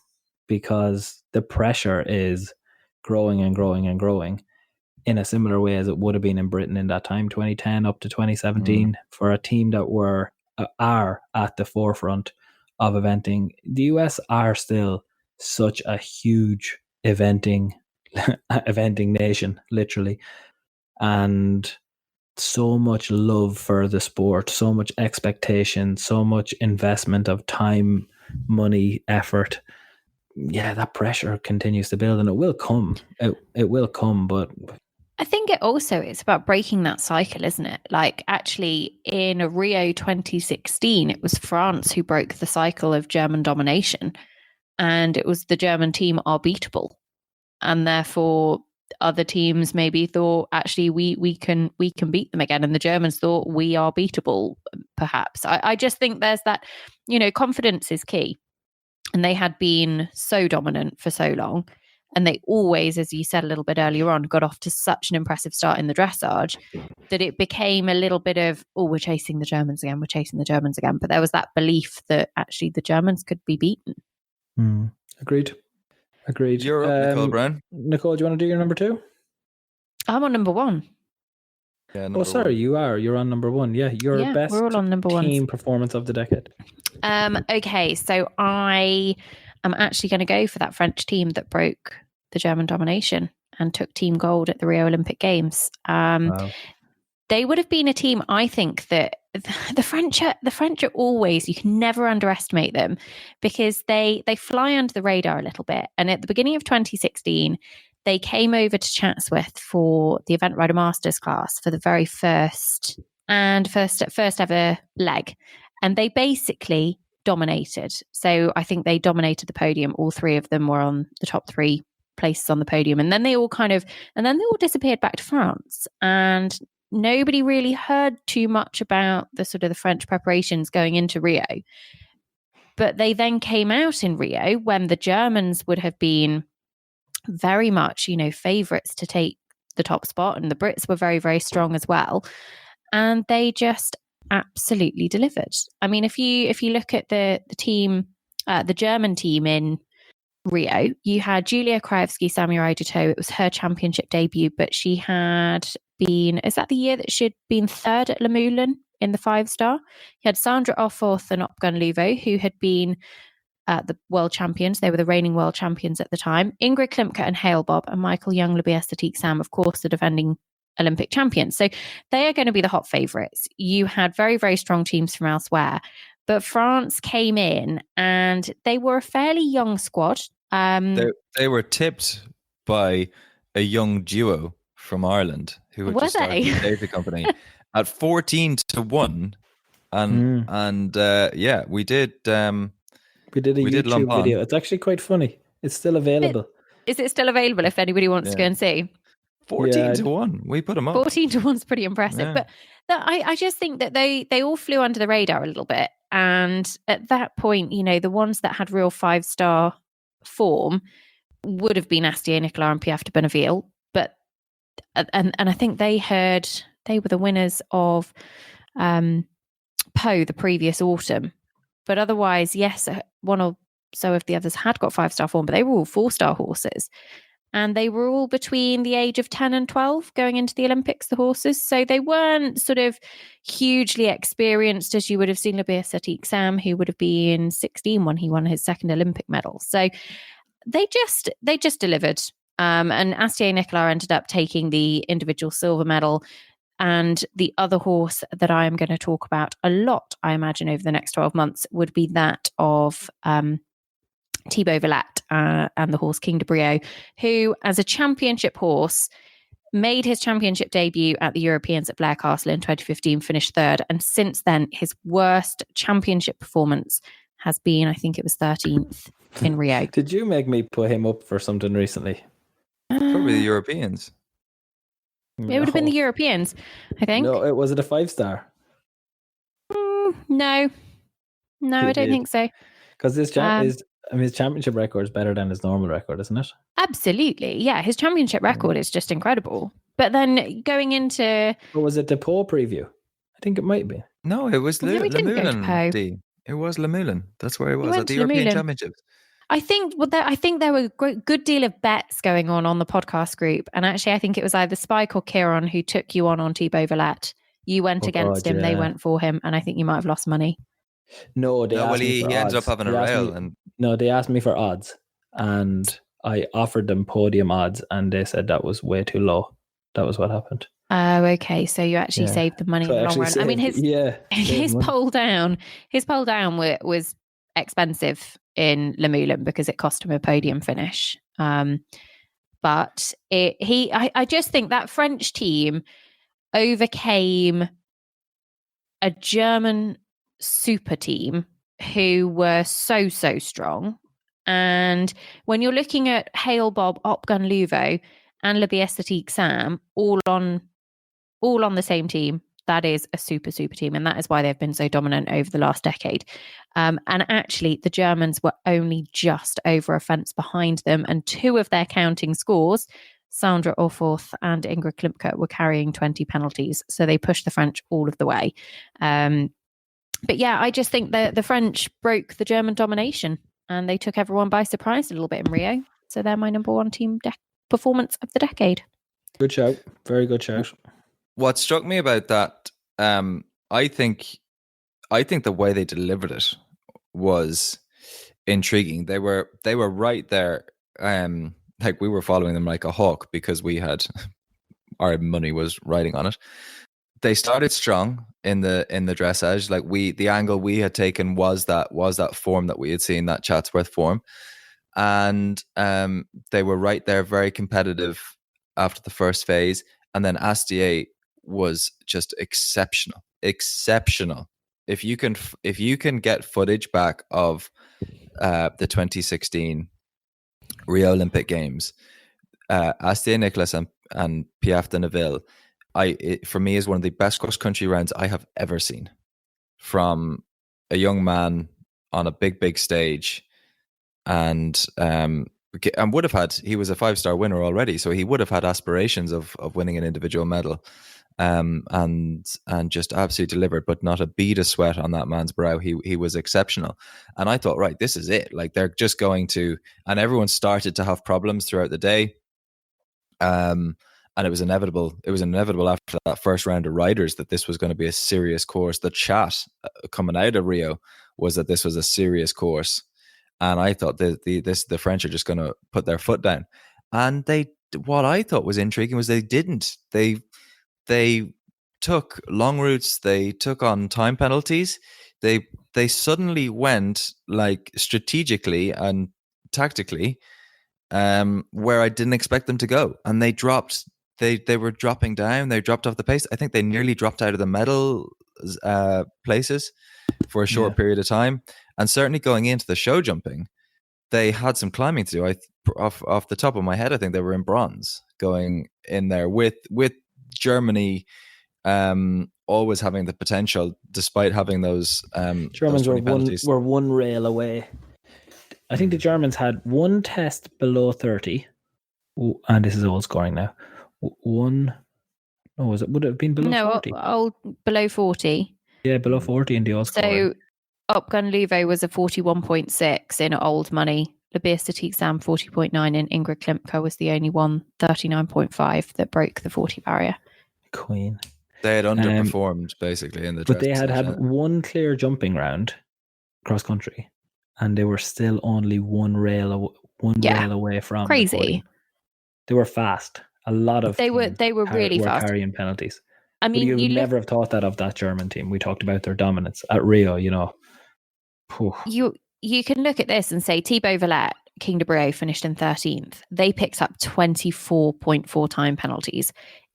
because the pressure is growing and growing and growing in a similar way as it would have been in Britain in that time, 2010 up to 2017, for a team that are at the forefront of eventing. The US are still such a huge eventing nation, literally, and so much love for the sport, so much expectation, so much investment of time, money, effort. Yeah, that pressure continues to build, and it will come. It will come, but I think it also is about breaking that cycle, isn't it? Like, actually, in Rio 2016, it was France who broke the cycle of German domination, and it was the German team are beatable, and therefore other teams maybe thought, actually, we can beat them again, and the Germans thought we are beatable. Perhaps I just think there's that, confidence is key, and they had been so dominant for so long. And they always, as you said a little bit earlier on, got off to such an impressive start in the dressage that it became a little bit of, we're chasing the Germans again. But there was that belief that actually the Germans could be beaten. Agreed. You're up, Nicole Brown. Nicole, do you want to do your number 2? I'm on number 1. Yeah, sorry, you're on number 1. Yeah, your best we're all on number team ones. performance of the decade. Okay, so I am actually going to go for that French team that broke the German domination and took team gold at the Rio Olympic Games. Wow. They would have been a team, I think, that the French are always, you can never underestimate them, because they fly under the radar a little bit. And at the beginning of 2016, they came over to Chatsworth for the Event Rider Masters class for the very first ever leg. And they basically dominated. So I think they dominated the podium. All 3 of them were on the top 3 places on the podium. And then they all disappeared back to France. And nobody really heard too much about the sort of the French preparations going into Rio. But they then came out in Rio when the Germans would have been very much, favourites to take the top spot. And the Brits were very, very strong as well. And they just absolutely delivered. I mean, if you look at the team, the German team in Rio, you had Julia Krajewski-Samurai Duto. It was her championship debut, but she had been, is that the year that she'd been 3rd at Le Moulin in the 5-star? You had Sandra Offorth and Opgun Luvo, who had been the world champions. They were the reigning world champions at the time. Ingrid Klimke and Hale Bob, and Michael Young, Labia Satik Sam, of course, the defending Olympic champions. So they are going to be the hot favourites. You had very, very strong teams from elsewhere, but France came in and they were a fairly young squad. They were tipped by a young duo from Ireland who had just started the David Company at 14-1, and we did a YouTube video. It's actually quite funny. It's still available. Is it still available if anybody wants to go and see? 14-1. We put them up. 14-1 is pretty impressive. Yeah. But I just think that they all flew under the radar a little bit. And at that point, the ones that had real 5-star form would have been Astier, Nicolas and Piaf de Bonneville. But and I think they were the winners of Po the previous autumn. But otherwise, yes, one or so of the others had got 5-star form, but they were all 4-star horses. And they were all between the age of 10 and 12 going into the Olympics, the horses. So they weren't sort of hugely experienced, as you would have seen Labia Satik Sam, who would have been 16 when he won his 2nd Olympic medal. So they just delivered. And Astier Nicolas ended up taking the individual silver medal. And the other horse that I am going to talk about a lot, I imagine, over the next 12 months would be that of Thibaut Villat and the horse King de Brio, who, as a championship horse, made his championship debut at the Europeans at Blair Castle in 2015, finished 3rd. And since then, his worst championship performance has been, I think it was 13th in Rio. Did you make me put him up for something recently? Probably the Europeans. It would have been the Europeans, I think. No, was it a 5-star? No, I don't think so. Because his championship record is better than his normal record, isn't it? Absolutely, yeah. His championship record is just incredible. But then going into... Or was it the Po preview? I think it might be. No, it was Le Moulin. It was Le Moulin. That's where it was, at the European Championships. I think there were a good deal of bets going on the podcast group, and actually I think it was either Spike or Kieran who took you on Thibaut Villette. You went against him, they went for him, and I think you might have lost money. No, they asked me for he odds. ended up having a rail. They asked me for odds, and I offered them podium odds, and they said that was way too low. That was what happened. Oh, okay. So you actually saved the money in the long run. I mean, his pole down was expensive in Le Moulin because it cost him a podium finish. But I just think that French team overcame a German super team who were so strong. And when you're looking at Hale Bob, Opgun Luvo, and Le Biestatique Sam all on the same team, that is a super team, and that is why they've been so dominant over the last decade. And actually, the Germans were only just over a fence behind them, and two of their counting scores, Sandra Orforth and Ingrid Klimke, were carrying 20 penalties, so they pushed the French all of the way. But yeah, I just think that the French broke the German domination, and they took everyone by surprise a little bit in Rio. So they're my number one team performance of the decade. Good shout. Very good shout. What struck me about that, I think the way they delivered it was intriguing. They were right there, like we were following them like a hawk because we had our money was riding on it. They started strong in the dressage. Like the angle we had taken was that form that we had seen, that Chatsworth form, and they were right there, very competitive after the first phase, and then Astier was just exceptional. If you can get footage back of the 2016 Rio Olympic Games, Astier Nicholas and Piaf de Neuville, for me is one of the best cross country rounds I have ever seen from a young man on a big stage, and would have had, he was a 5-star winner already, so he would have had aspirations of winning an individual medal, and just absolutely delivered, but not a bead of sweat on that man's brow. He was exceptional, and I thought, right, this is it. Like they're just going to, and everyone started to have problems throughout the day, and it was inevitable. It was inevitable after that first round of riders that this was going to be a serious course. The chat coming out of Rio was that this was a serious course. And I thought the French are just going to put their foot down. And what I thought was intriguing was they didn't. They took long routes. They took on time penalties. They suddenly went like strategically and tactically where I didn't expect them to go. And they dropped. They were dropping down. They dropped off the pace. I think they nearly dropped out of the medal places for a short period of time. And certainly going into the show jumping, they had some climbing to do. Off the top of my head, I think they were in bronze going in there with Germany always having the potential, despite having those Germans those were one rail away. I think the Germans had one test below 30, and this is all scoring now. Would it have been below 40? No, below 40. Yeah, below 40 in the all scoring. So Opgun Luvo was a 41.6 in old money. Le Biestatique Sam 40.9, and Ingrid Klimke was the only one, 39.5, that broke the 40 barrier. Queen. They had underperformed basically in the dress. But they had one clear jumping round cross country, and they were still only one rail away from crazy. The podium. They were fast. A lot of they were really fast, carrying penalties. I mean, you would never have thought that of that German team. We talked about their dominance at Rio. You can look at this and say Thibaut Villette, King de Brieux finished in 13th. They picked up 24.4 time penalties.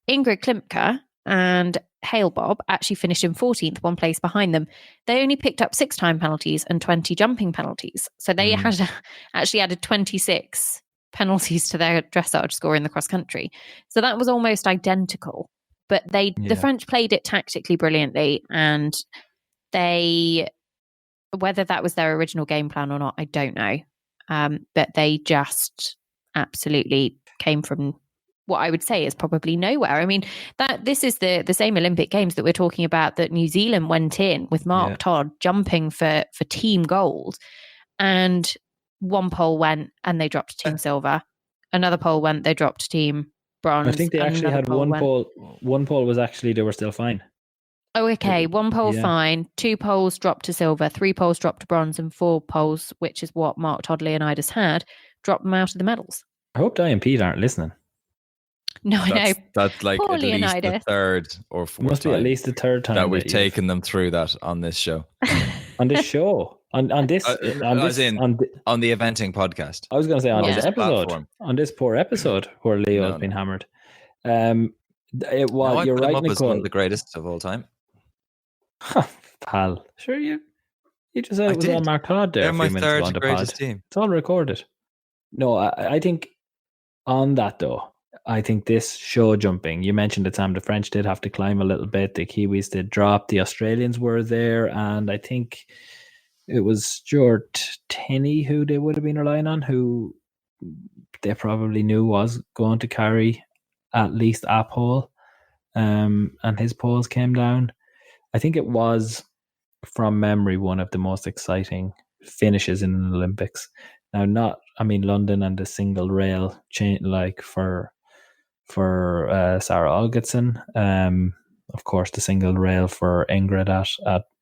Ingrid Klimke and Hale Bob actually finished in 14th, one place behind them. They only picked up 6 time penalties and 20 jumping penalties. So they had actually added 26 penalties to their dressage score in the cross country. So that was almost identical. But the French played it tactically brilliantly, and whether that was their original game plan or not, I don't know. But they just absolutely came from what I would say is probably nowhere. I mean, this is the same Olympic Games that we're talking about that New Zealand went in with Mark Todd jumping for team gold. And one poll went and they dropped team silver. Another poll went, they dropped team bronze. I think they actually Another had one went, poll. One poll was actually they were still fine. Oh, okay. One poll Yeah. fine, 2 polls dropped to silver, 3 polls dropped to bronze, and 4 polls, which is what Mark Toddley and I just had, dropped them out of the medals. I hope Di and Pete aren't listening. No, I know. That's like Poor at least the Leonidas. third or fourth Must be time at least the third time that we've you've- taken them through that on this show. on this show on this As in, on the eventing podcast. I was going to say on Yeah. this episode, Platform. on this poor episode where Leo has been hammered. It was. No, You're I put him right, up as one Nicole. of the greatest of all time. Pal, sure you just said I it was did. all Mark Todd there. They're a my few minutes ago third on the greatest pod. team. It's all recorded. No, I think on that though, I think this show jumping. You mentioned that Sam, the French did have to climb a little bit. The Kiwis did drop. The Australians were there, and I think it was Stuart Tenney who they would have been relying on, who they probably knew was going to carry at least a pole. And his poles came down. I think it was, from memory, one of the most exciting finishes in an Olympics. Now, London and the single rail chain, like for Sarah Algerson. Of course, the single rail for Ingrid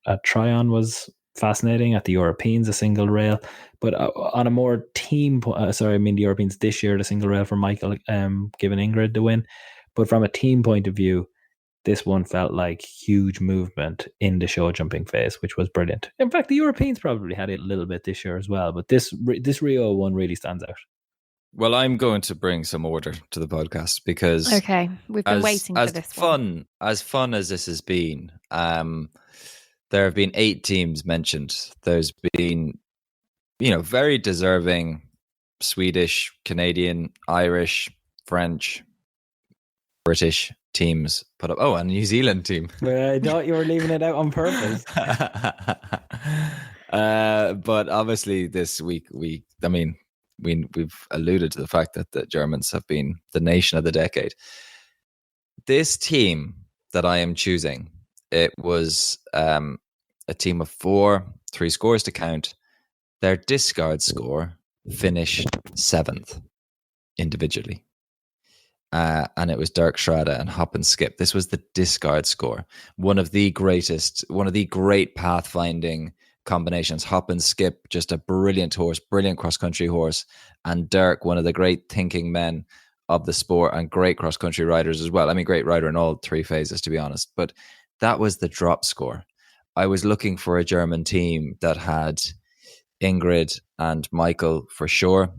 at Tryon was fascinating. At the Europeans, a single rail, but on a more team. The Europeans this year, the single rail for Michael, giving Ingrid the win. But from a team point of view, this one felt like huge movement in the show jumping phase, which was brilliant. In fact, the Europeans probably had it a little bit this year as well, but this Rio one really stands out. Well, I'm going to bring some order to the podcast because Okay, we've been waiting for this one. As fun as this has been, there have been 8 teams mentioned. There's been, very deserving Swedish, Canadian, Irish, French, British teams put up. Oh, and New Zealand team. Well, I thought you were leaving it out on purpose. But obviously this week, we've alluded to the fact that the Germans have been the nation of the decade. This team that I am choosing, it was a team of 4, 3 scores to count. Their discard score finished 7th individually. And it was Dirk Schrader and Hop and Skip. This was the discard score. One of the great pathfinding combinations. Hop and Skip, just a brilliant horse, brilliant cross-country horse. And Dirk, one of the great thinking men of the sport and great cross-country riders as well. I mean, great rider in all 3 phases, to be honest. But that was the drop score. I was looking for a German team that had Ingrid and Michael for sure.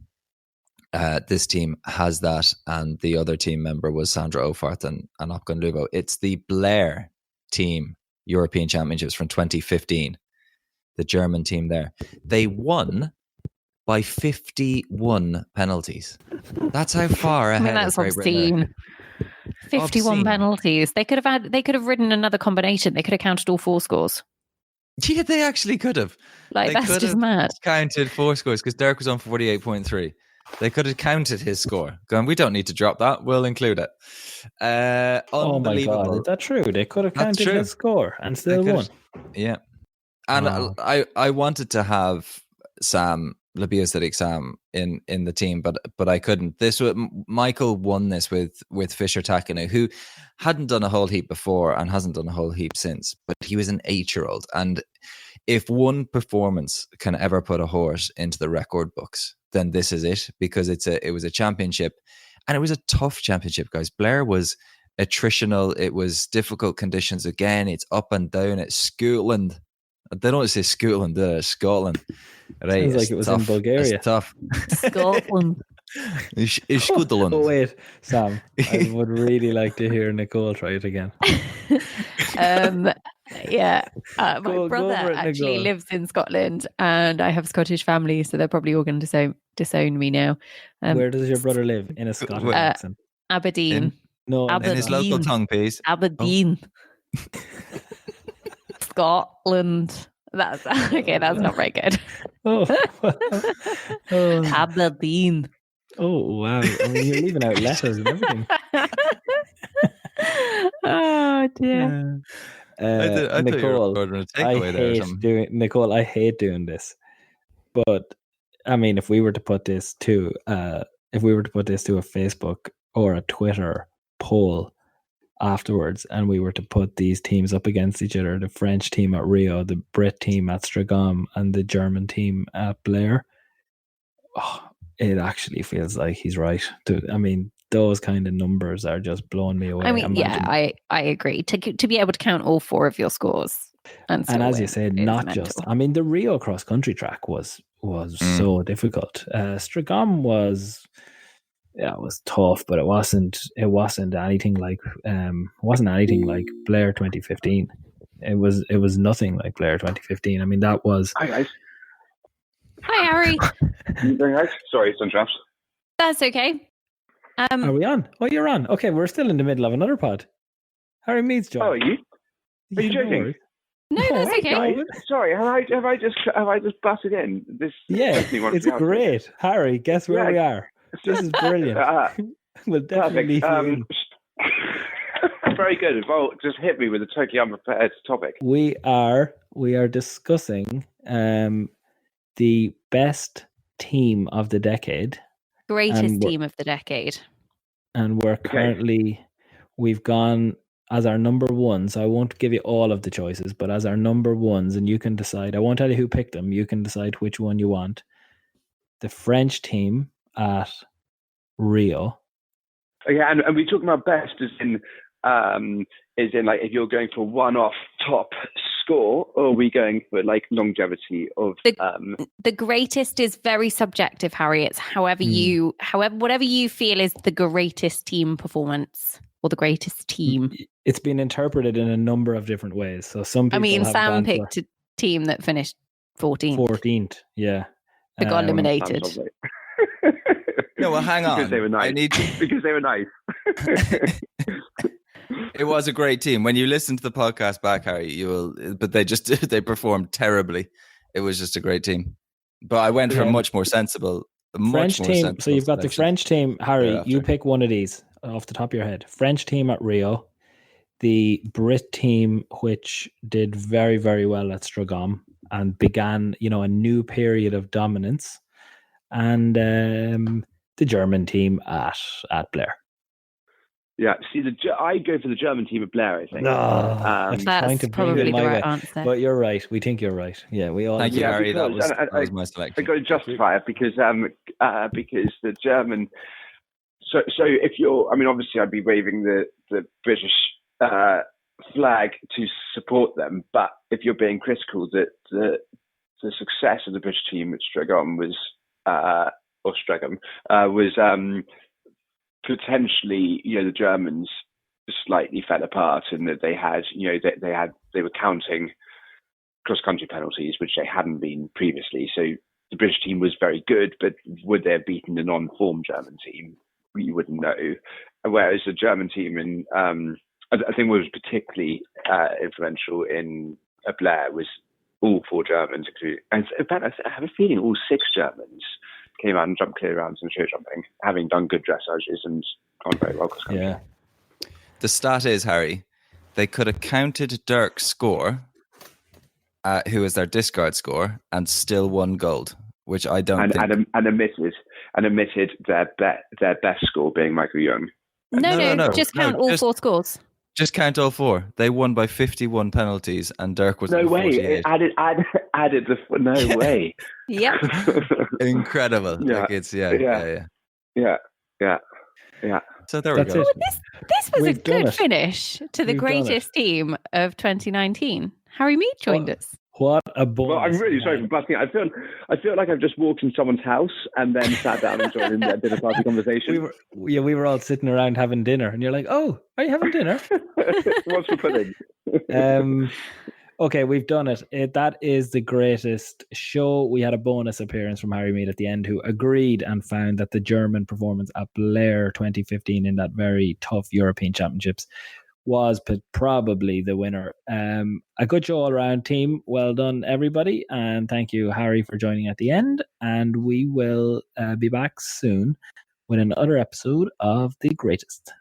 This team has that, and the other team member was Sandra Ofarth and Opgon Lubo. It's the Blair team European Championships from 2015, the German team there. They won by 51 penalties. That's how far ahead. That's of Great Britain. obscene. 51 penalties. They could have ridden another combination. They could have counted all 4 scores. Yeah, they actually could have. Like, that's just mad. Counted 4 scores because Dirk was on 48.3. They could have counted his score. Going, we don't need to drop that. We'll include it. Oh my God, is that true? They could have counted his score and still won. Yeah. And wow. I wanted to have Sam, Labiacetic Sam, in the team, but I couldn't. Michael won this with Fisher Takano, who hadn't done a whole heap before and hasn't done a whole heap since, but he was an 8-year-old. And if one performance can ever put a horse into the record books, then this is it, because it was a championship, and it was a tough championship, guys. Blair was attritional. It was difficult conditions again. It's up and down. It's Scotland. They don't say Scotland, it's Scotland. Right? Sounds like it was tough. In Bulgaria. It's tough. Scotland. It's Scotland. Oh wait, Sam, I would really like to hear Nicole try it again. Yeah, my brother actually lives in Scotland, and I have Scottish family, so they're probably all going to disown me now. Where does your brother live? In a Scottish accent? Aberdeen. Aberdeen. In his local tongue, please. Aberdeen. Oh. Scotland. That's okay. That's not very good. Aberdeen. Oh wow! I mean, you're leaving out letters and everything. Oh dear. Nicole, I hate doing this, but I mean, if we were to put this to a Facebook or a Twitter poll afterwards, and we were to put these teams up against each other, the French team at Rio, the Brit team at Stragom, and the German team at Blair, it actually feels like he's right. I mean, those kind of numbers are just blowing me away. I mean, I agree. To be able to count all 4 of your scores. And as you said, not mental. Just, I mean, the Rio cross country track was so difficult. Stragom was tough, but it wasn't anything like Blair 2015. It was nothing like Blair 2015. I mean, that was. Hi guys. Hi Harry. You doing right? Sorry, it's on traps. That's okay. Are we on? Oh, you're on. Okay, we're still in the middle of another pod. Harry Meads joined. Oh, are you? Are you joking? No, that's okay. Guys. Sorry, have I just butted in? It's great. Harry, guess where we are? This is brilliant. We'll definitely leave you in. Very good. Well, just hit me with a totally unprepared topic. We are discussing the best team of the decade. Greatest team of the decade. And we're currently, we've gone as our number one, so I won't give you all of the choices, but as our number ones, and you can decide, I won't tell you who picked them, you can decide which one you want. The French team at Rio. Yeah, and we're talking about best as in like if you're going for one-off top score, or are we going for like longevity of the greatest is very subjective, Harry. It's whatever you feel is the greatest team performance or the greatest team. It's been interpreted in a number of different ways. So some people Sam picked a team that finished 14th. Yeah. They got eliminated. No, well, hang on. Because they were nice. Because they were nice. It was a great team. When you listen to the podcast back, Harry, you will. But they performed terribly. It was just a great team. But I went for a much more sensible French team. So you've got the French team, Harry. You pick one of these off the top of your head. French team at Rio, the Brit team, which did very, very well at Stragom and began, a new period of dominance, and the German team at Blair. Yeah, see, I go for the German team at Blair, I think. That's probably the right answer. But you're right. We think you're right. Yeah, we all. Thank you, Harry. That was my selection. I got to justify it because the German. So if you're, I mean, obviously I'd be waving the British flag to support them, but if you're being critical, that the success of the British team at Stragom was potentially, the Germans slightly fell apart, and that they were counting cross-country penalties, which they hadn't been previously. So the British team was very good, but would they have beaten the non-form German team? We wouldn't know. Whereas the German team, and I think what was particularly influential in Blair was all 4 Germans, and in fact, I have a feeling all 6 Germans came out and jumped clear rounds in show jumping, having done good dressages and gone very well cross country. Yeah. The stat is, Harry, they could have counted Dirk's score, who was their discard score, and still won gold, which I don't think. And admitted their best score being Michael Young. No. Just count all 4 scores. Just count all 4. They won by 51 penalties, and Dirk was no way. 48. Added the no way. Yep. Incredible. Yeah. Like it's Yeah. So there we go. This was a good finish to the greatest team of 2019. Harry Mead joined us. What a bonus. Well, I'm really sorry for butting. I feel like I've just walked in someone's house and then sat down and joined in their dinner party conversation. We were all sitting around having dinner, and you're like, "Oh, are you having dinner? What's for pudding?" Okay, we've done it. That is the greatest show. We had a bonus appearance from Harry Mead at the end, who agreed and found that the German performance at Blair 2015 in that very tough European Championships was probably the winner. A good show all around, team. Well done, everybody. And thank you, Harry, for joining at the end. And we will be back soon with another episode of The Greatest.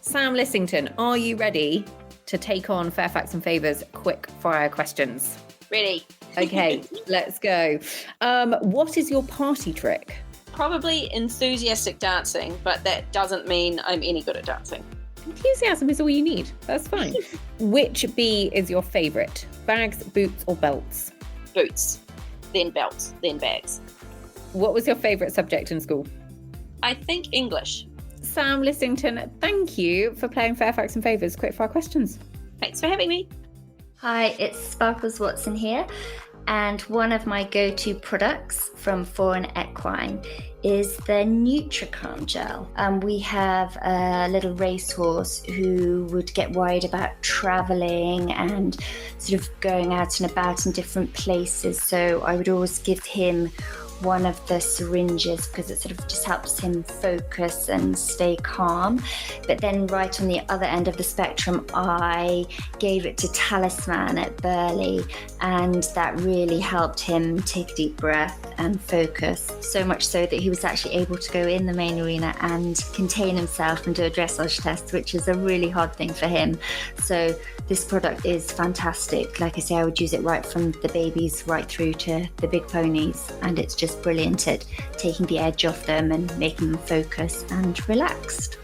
Sam Lissington, are you ready to take on Fairfax and Favour's quick fire questions? Really? Okay, let's go. What is your party trick? Probably enthusiastic dancing, but that doesn't mean I'm any good at dancing. Enthusiasm is all you need. That's fine. Which bee is your favourite? Bags, boots, or belts? Boots, then belts, then bags. What was your favourite subject in school? I think English. Sam Lissington, thank you for playing Fairfax and Favours Quickfire Questions. Thanks for having me. Hi, it's Sparkles Watson here, and one of my go-to products from Foreign Equine is the Nutricalm gel. We have a little racehorse who would get worried about travelling and sort of going out and about in different places, so I would always give him one of the syringes because it sort of just helps him focus and stay calm. But then right on the other end of the spectrum, I gave it to Talisman at Burley, and that really helped him take a deep breath and focus, so much so that he was actually able to go in the main arena and contain himself and do a dressage test, which is a really hard thing for him. So this product is fantastic. Like I say, I would use it right from the babies right through to the big ponies, and it's just brilliant at taking the edge off them and making them focus and relaxed.